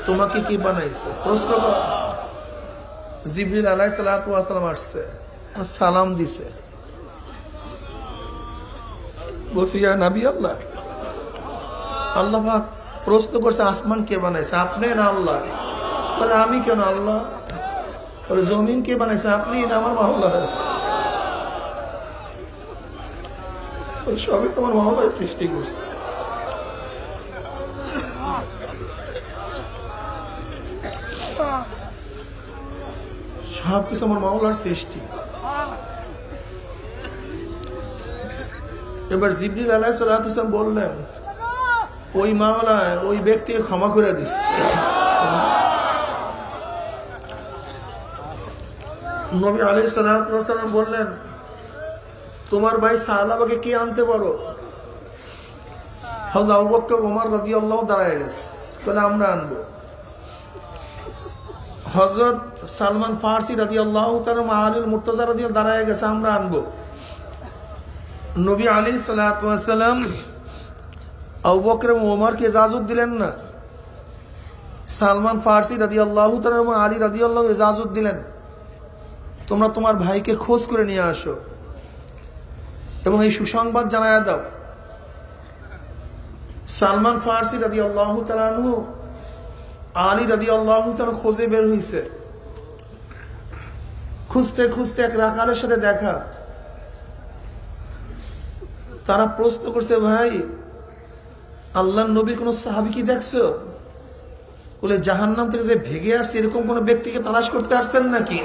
তোমাকে কে বানাইছে, প্রশ্ন কর। জিবরিল আলাইহিস সালাতু ওয়াস সালাম আসছে, সালাম দিছে, বলছি ইয়া নবী আল্লাহ, আল্লাহ পাক প্রশ্ন করছে আসমান কে বানাইছে, আপনি না আল্লাহ? বলে আমি কেন, আল্লাহ। বলে জমিন কে বানাইছে, আপনি না আমার মাওলা? সবই তোমার মাওলায় সৃষ্টি করছে। সবকিছু আমার মাওলার সৃষ্টি। এবার জিবরিল আলাইহিস সালাতু ওয়াস সালাম বললেন ওই মাওলা ওই ব্যক্তিকে ক্ষমা করে দিস। নবী আলাইহিস সালাতু ওয়াস সালাম বললেন তোমার ভাই সাহাবাকে কি আনতে পারো? হযরত আবু বকর ওমর রাদিয়াল্লাহু দাঁড়ায় গেছে, বলে আমরা আনবো। হযরত সালমান ফারসি রাদিয়াল্লাহু তাআলা আলীল মুর্তজা রাদিয়াল্লাহু দাঁড়ায় গেছে, আমরা আনবো। নবী আলাইহিস সালাতু ওয়াস সালাম আবু বকর এবং ওমরকে ইজাজত দিলেন না, সালমান ফারসি রাদিয়াল্লাহু তাআলা এবং আলী রাদিয়াল্লাহু ইজাজত দিলেন, তোমরা তোমার ভাইকে খোঁজ করে নিয়ে আসো এবং এই সুসংবাদ জানায়া দাও। সালমান ফারসি রাদিয়াল্লাহু তাআলা আনহু আলী রাদিয়াল্লাহু তাআলা খোঁজে বের হইছে। খুঁজতে খুঁজতে এক রাখালের সাথে দেখা। তারা প্রশ্ন করছে, ভাই আল্লাহর নবীর কোন সাহাবী কি দেখছো? বলে জাহান্নাম থেকে যে ভেগে আসছে এরকম কোন ব্যক্তিকে তালাশ করতে আসছেন নাকি?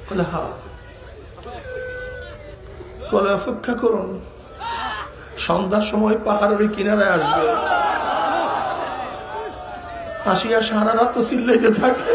বলে হ্যাঁ। বলে অপেক্ষা করুন, সন্ধ্যার সময় পাহাড়ের ওই কিনারায় আসবে, আসিয়া সারা রাত তো চিল্লাইতে থাকে।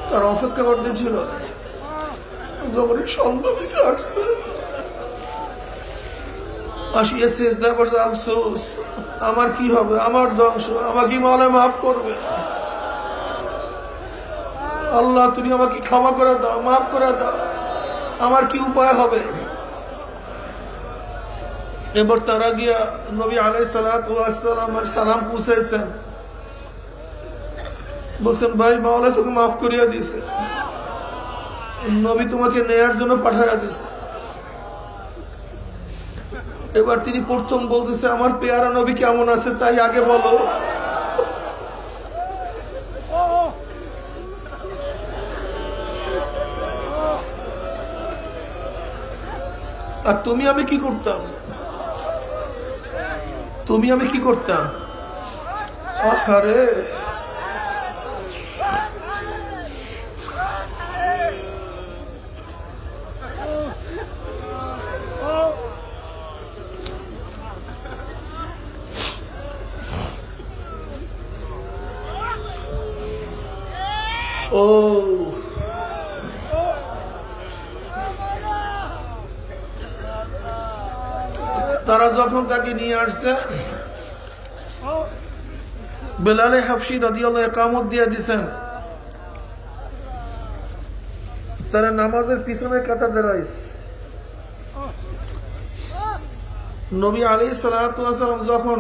তারা অপেক্ষা করতেছিল, যখন সন্ধ্যা বেশি আসছে আসিয়া সেজদা করছে, আফসোস আমার কি হবে, আমার ধ্বংস, আমাকে মাওলা মাফ করবে, আল্লাহ তুমি আমাকে ক্ষমা করে দাও, মাফ করে দাও, আমার কি উপায় হবে? এবার তারা গিয়া নবী আলাইহিস সালাতু ওয়াস সালামের সালাম পৌঁছাইছেন, বলছেন ভাই মাওলা তোকে মাফ করিয়া দিয়েছে, নবী তোমাকে নেয়ার জন্য পাঠাইয়া দিয়েছে। এবার তিনি প্রথম বলতেছে আমার পেয়ারা নবী কেমন আছে তাই আগে বলো। আর তুমি আমি কি করতাম, তুমি আমি কি করতাম? আরে ও তারা যখন তাকে নিয়ে আসছে, বেলালে হাবশী রাদিয়াল্লাহু ইকামত দিয়ে দিয়েছেন, তারা নামাজের পিছনে কাতার দাঁড়াইছে। নবী আলাইহিস সালাতু ওয়াস সালাম যখন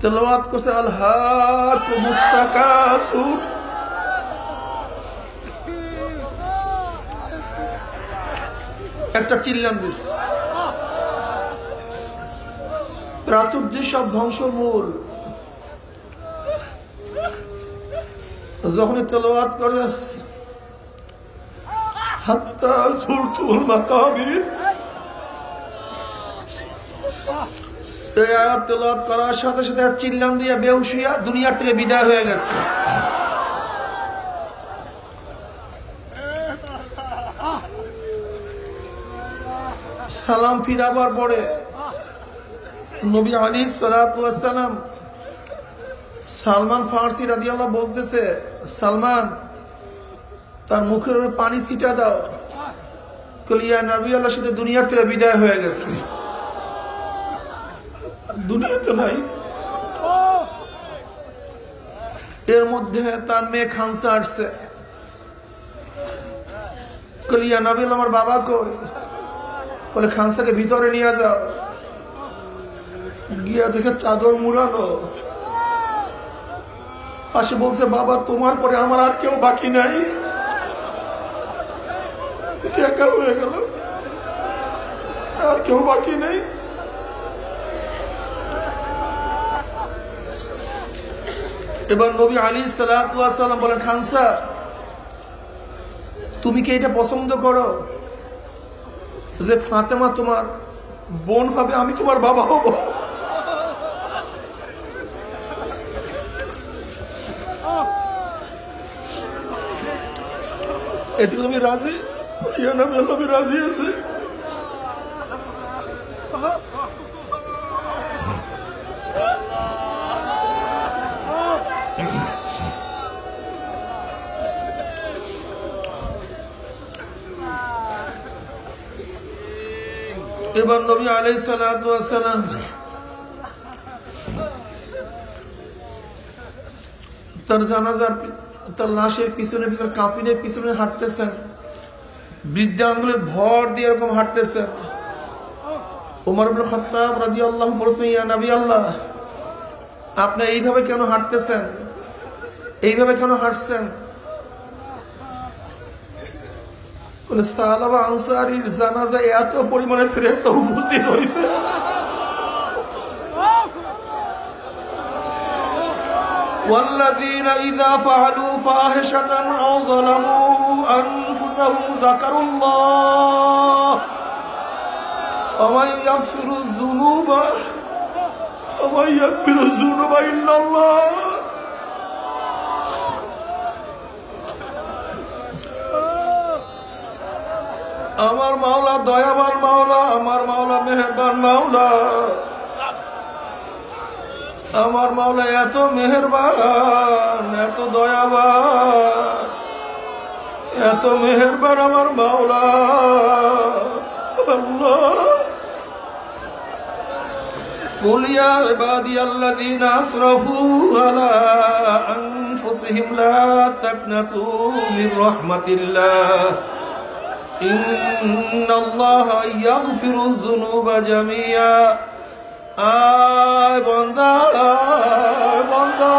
তেলাওয়াত করছে আলহাকুমুত তাকাসুর, একটা চিল্লান দিস, প্রাচুর্য সব ধ্বংসর মূল। যখন তেলাওয়াত করে হাত্তা যুরতুল মাকাবির, এই আয়াত তেলাওয়াত করার সাথে সাথে চিল্লান দিয়ে বেহুশ হইয়া দুনিয়ার থেকে বিদায় হয়ে গেছে। সালাম ফিরাবার পরে নবী আলাইহিস সালাতু ওয়াস সালাম সালমান ফারসি রাদিয়াল্লাহু বলতেছে, সালমান তার মুখের উপরে পানি ছিটা দাও। কলিয়া নবী আল্লাহর সাথে দুনিয়ার থেকে বিদায় হয়ে গেছে, দুনিয়াতে নাই। এর মধ্যে তার মেয়ে খানসা আসছে, কলিয়া নবী আল্লাহ আমার বাবা কই? বলে খানসাকে ভিতরে নিয়ে যাও। গিয়া দেখে চাদর মুড়ানো, পাশে বলছে বাবা তোমার পরে আমার আর কেউ বাকি নাই, একা হয়ে গেল, আর কেউ বাকি নেই। এবার নবী আলাইহিস সালাতু ওয়াস সালাম বলেন, খানসা তুমি কি এটা পছন্দ করো যে ফাতেমা তোমার বোন হবে, আমি তোমার বাবা হব? এতে তুমি রাজি? নবী রাজি আছে। এবার নবী আলাইহিস সালাতু ওয়াস সালাম তার জানাজার তার লাশের পিছনে পিছনে কাফিনের পিছনে হাঁটতেছেন, বৃদ্ধ আঙ্গুলের ভর দিয়ে এরকম হাঁটতেছেন। ওমর ইবনে খাত্তাব রাদিয়াল্লাহু বলছেন, ইয়া নবী আল্লাহ আপনি এইভাবে কেন হাঁটতেছেন, এইভাবে কেন হাঁটছেন? বলে সাহাবা আনসারীর জানাজায় এত পরিমাণে ফেরেশতা উপস্থিত হয়েছে, والذين إذا فعلوا فاحشة أو ظلموا أنفسهم ذكروا الله ومن يغفر الذنوب إلا الله। আমার মাওলা দয়াবান মাওলা, আমার মাওলা মেহেরবান মাওলা, আমার মাওলা এত মেহেরবান, এত দয়াবান, এত মেহেরবান আমার মাওলা। আল্লাহ قل يا عبادي الذين أسرفوا على أنفسهم لا تقنطوا من رحمة الله ইন্নাল্লাহা ইয়াগফিরুয যুনুবা জামিয়া। আয় বান্দা, বান্দা,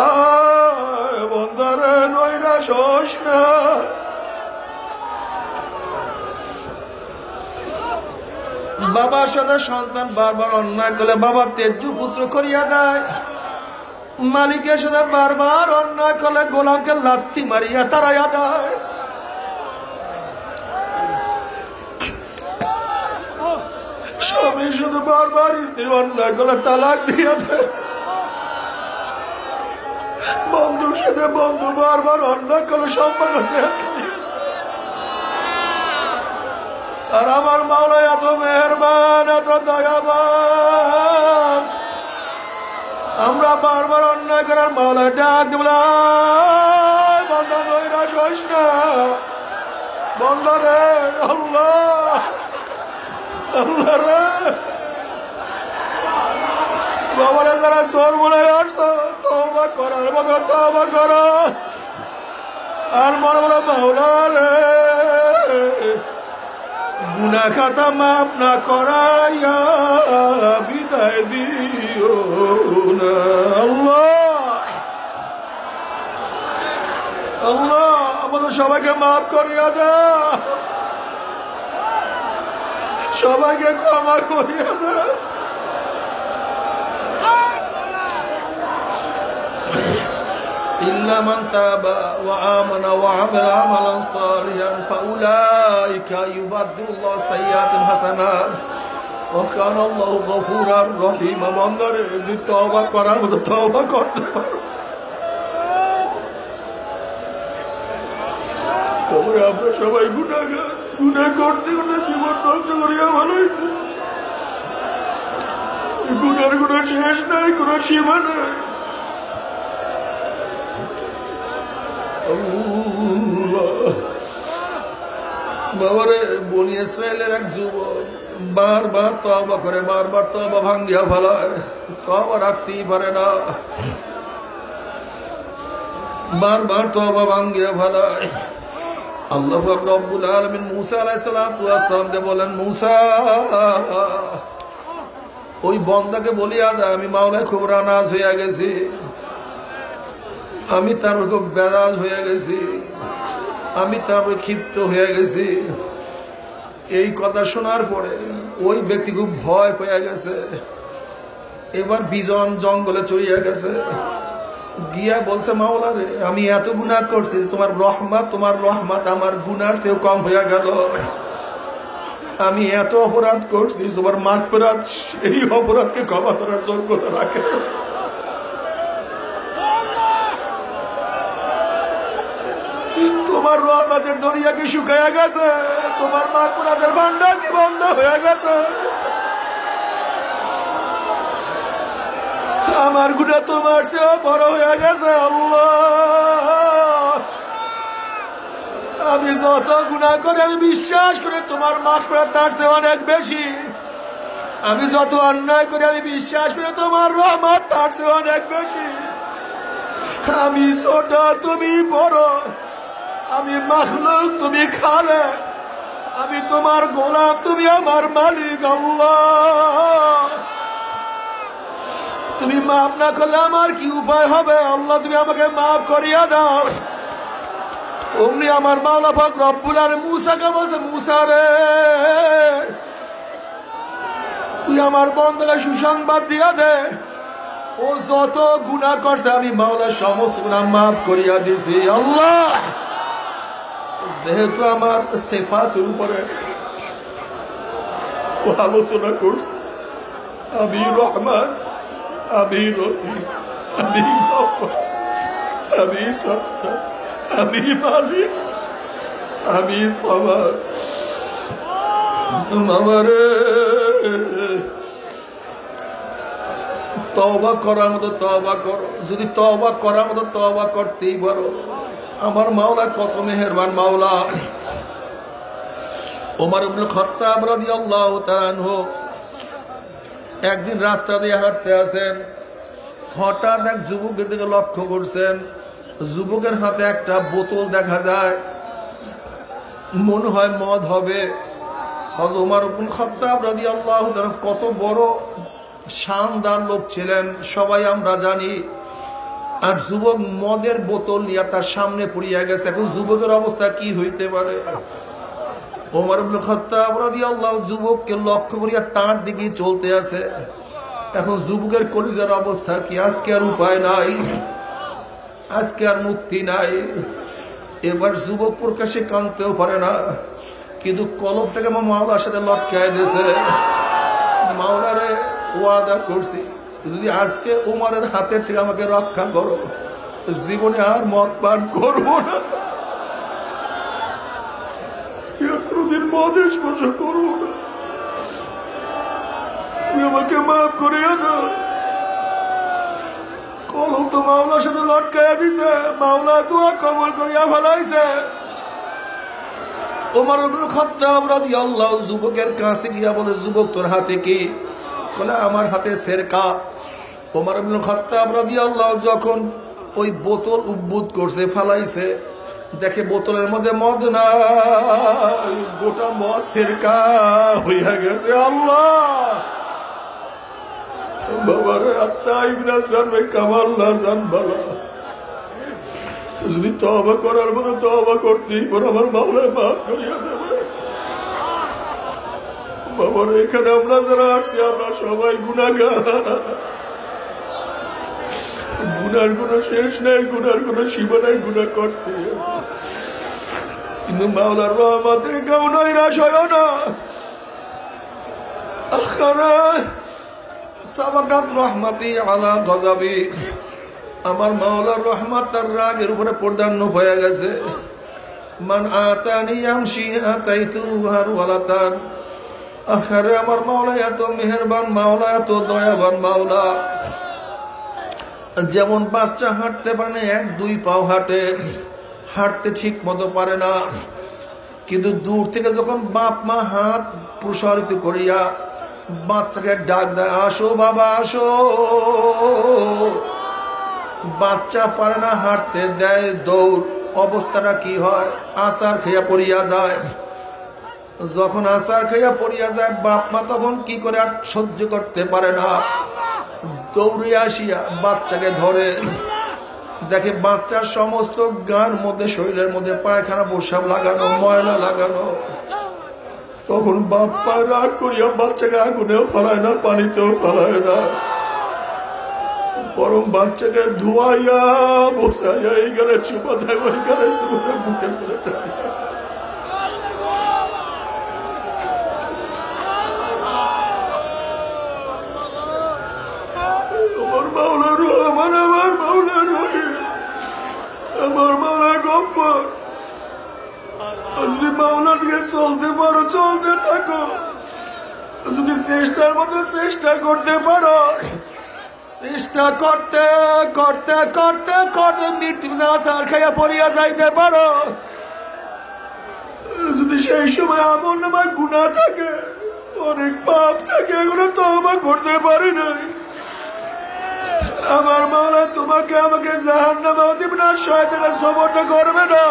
আয় বান্দারে, নৈরাশ হোস না। বাবার সাথে সন্তান বারবার অন্যায় করলে বাবা তেজ্জু পুত্র করিয়া দেয়। মালিকের সাথে বারবার অন্যায় করলে গোলামকে লাথি মারিয়া তারাইয়া দেয়। স্বামী শুধু বারবার স্ত্রী অন্যায় করলে তালাক দিয়া দেয়। বন্ধুর সাথে বন্ধু বারবার অন্যায় করলে সম্পর্ক শেষ করিয়া দেয়। আর আমার মাওলা এত মেহেরবান, এত দয়াবান, আমরা বারবার অন্যায় করার মাওলা ডাক দেব, বান্দা নৈরাশ হোস না, বান্দা রে, আল্লাহ, আল্লাহ রে, বাবারে যারা চোর মনে আসছো তওবা করার মতো তওবা করো। আর মনে মনে মাওলা রে, গুনাহ খাতা মাফ না করাইয়া বিদায় দিও না। আল্লাহ, আল্লাহ আমাদের সবাইকে মাফ করিয়া দাও, সবাইকে ক্ষমা করিয়া দাও। إلا من تاب وآمن وعمل عملا صالحا فأولئك يبدل الله سيئاتهم حسنات وكان الله غفورا رحيما। বন্ধরে যদি তওবা করার মতো তওবা করতে পারো, তবে আমরা সবাই গুনাহগার, গুনাহ করতে করতে জীবন ধ্বংস করিয়া ভালো হয়েছে। গুনার কোনো শেষ নাই, কোনো সীমা নাই। বাবারে, বনি ইসরায়েলের এক যুবক বারবার তওবা করে, বারবার তওবা ভাঙ্গিয়া ফেলায়, তওবা রাখতেই পারে না, বারবার তওবা ভাঙ্গিয়া ফেলায়। আল্লাহু পাক রব্বুল আলামিন মুসা আলাইহিস সালাতু ওয়াস সালামকে বলেন, মুসা ওই বান্দাকে বলিয়া দে আমি মাওলায় খুব নারাজ হইয়া গেছি, আমি তার খুব বেজাজ হয়ে গেছি, আমি তার ক্ষিপ্ত হয়ে গেছি। এই কথা শোনার পরে ওই ব্যক্তি খুব ভয় পেয়ে গেছে। এবার বিজন জঙ্গলে চড়িয়া গেছে, গিয়া বলছে মাওলা রে, আমি এত গুনাহ করছি, তোমার রহমত আমার গুনার চেয়েও কম হইয়া গেল। আমি এত অপরাধ করছি, তোমার মাগফিরাত সেই অপরাধকে ক্ষমা করার যোগ্যতা রাখে। তোমার রহমতের দরিয়া কি শুকাইয়া গেছে? তোমার মাগফিরাতের ভান্ডার কি বন্ধ হয়ে গেছে? আমার গুনাহ তোমার চেয়েও বড় হয়ে গেছে আল্লাহ। আমি যত গুনাহ করে আমি বিশ্বাস করি তোমার মাগফিরাত তার চেয়ে অনেক বেশি। আমি যত অন্যায় করে আমি বিশ্বাস করি তোমার রহমত তার চেয়ে অনেক বেশি। আমি ছোট, তুমি বড়, আমি মাখলুক, তুমি খালেক, আমি তোমার গোলাম, তুমি আমার মালিক আল্লাহ। তুমি মাফ না করলে আমার কি উপায় হবে আল্লাহ, তুমি আমাকে মাফ করিয়া দাও। অমনি আমার মাওলা পাক রব্বুল আলামিন মুসাকে বলছে, মুসা রে, তুই আমার বান্দাকে সুসংবাদ দিয়া দে, ও যত গুনাহ করছে আমি মাওলা সমস্ত গুনাহ মাফ করিয়া দিছি আল্লাহ। যেহেতু আমার সিফাতের উপরে ও আলোচনা করছে, আমি রহমান, আমি রহিম, আমি গফফার, আমি সত্তার, আমি মালিক, আমি সবার। মামারে, তওবা করার মতো তওবা করো। যদি তওবা করার মতো তওবা করতেই পারো, আমার মাওলা কত মেহেরবান মাওলা। ওমর ইবনে খাত্তাব রাদিয়াল্লাহু তাআলা আনহু একদিন রাস্তা দিয়ে হাঁটতে আছেন, হঠাৎ এক যুবকের দিকে লক্ষ্য করছেন। যুবকের হাতে একটা বোতল দেখা যায়, মনে হয় মদ হবে। হযরত ওমর ইবনে খাত্তাব রাদিয়াল্লাহু তাআলা কত বড় শানদার লোক ছিলেন সবাই আমরা জানি। আর যুবক মদের বোতল নিয়ে তার সামনে পড়িয়া গেছে। এখন যুবকের অবস্থা কি হইতে পারে? ওমর ইবনে খাত্তাব রাদিয়াল্লাহু যুবককে লক্ষ্য করিয়া তার দিকে চলতে আছে। এখন যুবকের কলিজার অবস্থা কি? আজকে আর উপায় নাই, আজকে আর মুক্তি নাই। এবার যুবক প্রকাশে কাঁদতেও পারে না, কিন্তু কলবটাকে আমার মাওলার সাথে লটকায় দিয়েছে। মাওলারে ওয়াদা করছি, যদি আজকে উমরের হাতের থেকে আমাকে রক্ষা করো, জীবনে আর মদ পান করবো না, কোনদিন মদের স্পর্শ করবো না। তুমি আমাকে মাফ করিয়া দাও। কলম তো মাওলার সাথে লটকাইয়া দিছে, মাওলা দোয়া কবুল করিয়া ফেলাইছে। ওমর ইবনে খাত্তাব রাদিয়াল্লাহু যুবকের কাছে গিয়া বলে, যুবক তোর হাতে কি? বলে আমার হাতে সেরকা। ওমর ইবনে খাত্তাব রাদিয়াল্লাহু যখন ওই বোতল উদ্বুদ্ধ করছে, ফালাইছে, দেখে বোতলের মধ্যে মদ নাই, গোটা মদ সেরকা হইয়া গেছে। আল্লাহ বাবারে আত্মাইবনা জানবে কামাল্লা জানবালা, যদি তওবা করার মতো তওবা করতেই পর আমার মাওলা মাফ করিয়া দেবে। বাবারে এখানে আমরা যারা আসছি আমরা সবাই গুনাহগার, গুনার কোনো শেষ নাই, গুনার কোনো সীমা নাই, গুনাহ করতে। কিন্তু মাওলার রহমতে কেউ নৈরাশ হয় না। আখারা সাবাকাত রহমতি আলা গযাবি, আমার মাওলার রহমত তার রাগের উপরে পর্দান্য হয়ে গেছে। মান আতানি আমশি আতাইতু হারওয়ালাতান, আখারে আমার মাওলা এত মেহেরবান মাওলা, এত দয়াবান মাওলা। যেমন বাচ্চা হাঁটতে পারে না, 1-2 পাও হাঁটে, হাঁটতে ঠিক মতো পারে না, কিন্তু দূর থেকে যখন বাপ মা হাত প্রসারিত করিয়া বাচ্চাকে ডাক দেয়, আসো বাবা আসো, বাচ্চা পারে না হাঁটতে, দেয় দৌড়। অবস্থাটা কি হয়? আছাড় খাইয়া পড়িয়া যায়। যখন আছাড় খাইয়া পড়িয়া যায়, বাপ মা তখন কি করে, আর সহ্য করতে পারে না, দৌড়ে আসিয়া বাচ্চাকে ধরে, দেখে বাচ্চার সমস্ত গার মধ্যে, শরীরের মধ্যে পায়খানা প্রসাব লাগানো, ময়লা লাগানো। তখন বাপ্পা রাগ করিয়া বাচ্চাকে আগুনেও ফেলায় না, পানিতেও ফেলায় না, বরং বাচ্চাকে ধোয়াইয়া বসাইয়া এই গেলে চুপা দেয়, ওই গেলে চুপা বুকের করে আমার মাওলা রহমান, আমার মাওলা রহিম, আমার মাওলা গফফার। যদি মাওলা দিয়ে চলতে পারো চলতে থাকো, যদি চেষ্টার মতো চেষ্টা করতে পারো, চেষ্টা করতে করতে করতে করতে মৃত্যু আছাড় খাইয়া পড়িয়া যাইতে পারো, যদি সেই সময় আমল নামায় গুনাহ থাকে, অনেক পাপ থাকে, এগুলো তওবা করতে পারি নাই, আমার মাওলা তোমাকে আমাকে জাহান্নামে দিবে না, শয়তানের সবরটা করবে না,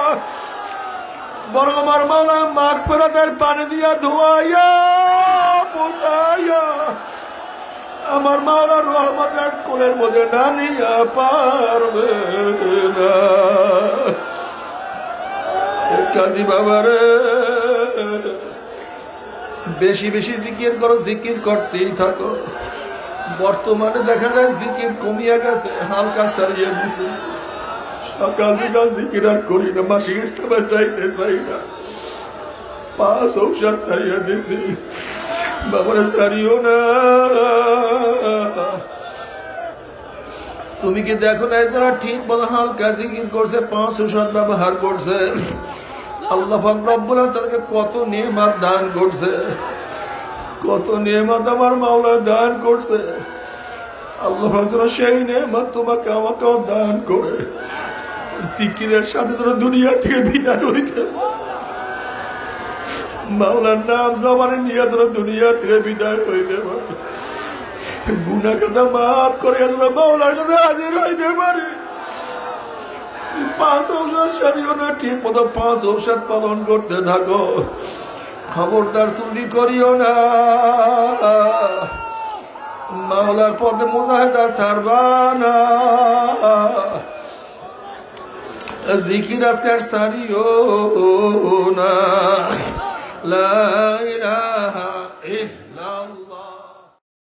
বরং আমার মাওলা মাগফিরাতের পানি দিয়া ধোয়াইয়া পোছাইয়া আমার মাওলার রহমতের কোলের মধ্যে নানিয়া পারবে না। কাজী বাবারে বেশি বেশি জিকির করো, জিকির করতেই থাকো। বর্তমানে দেখা যায় জিকির কমিয়া গেছে, হালকা ছাড়িয়ে দিছে। সকাল বিকাল জিকির আর করি না, মাসিক ইস্তেমায় যাইতে চাই না, 5 ঔষধ ছাড়িয়ে দিছি। বাবারে ছাড়িও না। তুমি কি দেখো না যারা ঠিক মতো হালকা জিকির করছে, 5 ঔষধ ব্যবহার করছে, আল্লাহ পাক রব্বুল আলামিন তাদেরকে কত নেয়ামত দান করছে, কত নেয়ামত আমার মাওলা দান করছে। আল্লাহ পাক যেন সেই নেয়ামত তোমাকে আমাকেও দান করে জিকিরের সাথে যেন দুনিয়া থেকে বিদায় হইতে, মাওলার নাম জবানে নিয়ে যেন দুনিয়া থেকে বিদায় হইতে পারে, গুনাহ খাতা মাফ করে যেন মাওলার কাছে হাজির হইতে পারে। 5 ঔষধ সারিও না, ঠিক মতো 5 ঔষধ পালন করতে থাকো। খবরদার ত্রুটি করিও না, মাওলার পথে মুজাহিদা ছাড়বা না, জিকির আজকার সারিও না। লা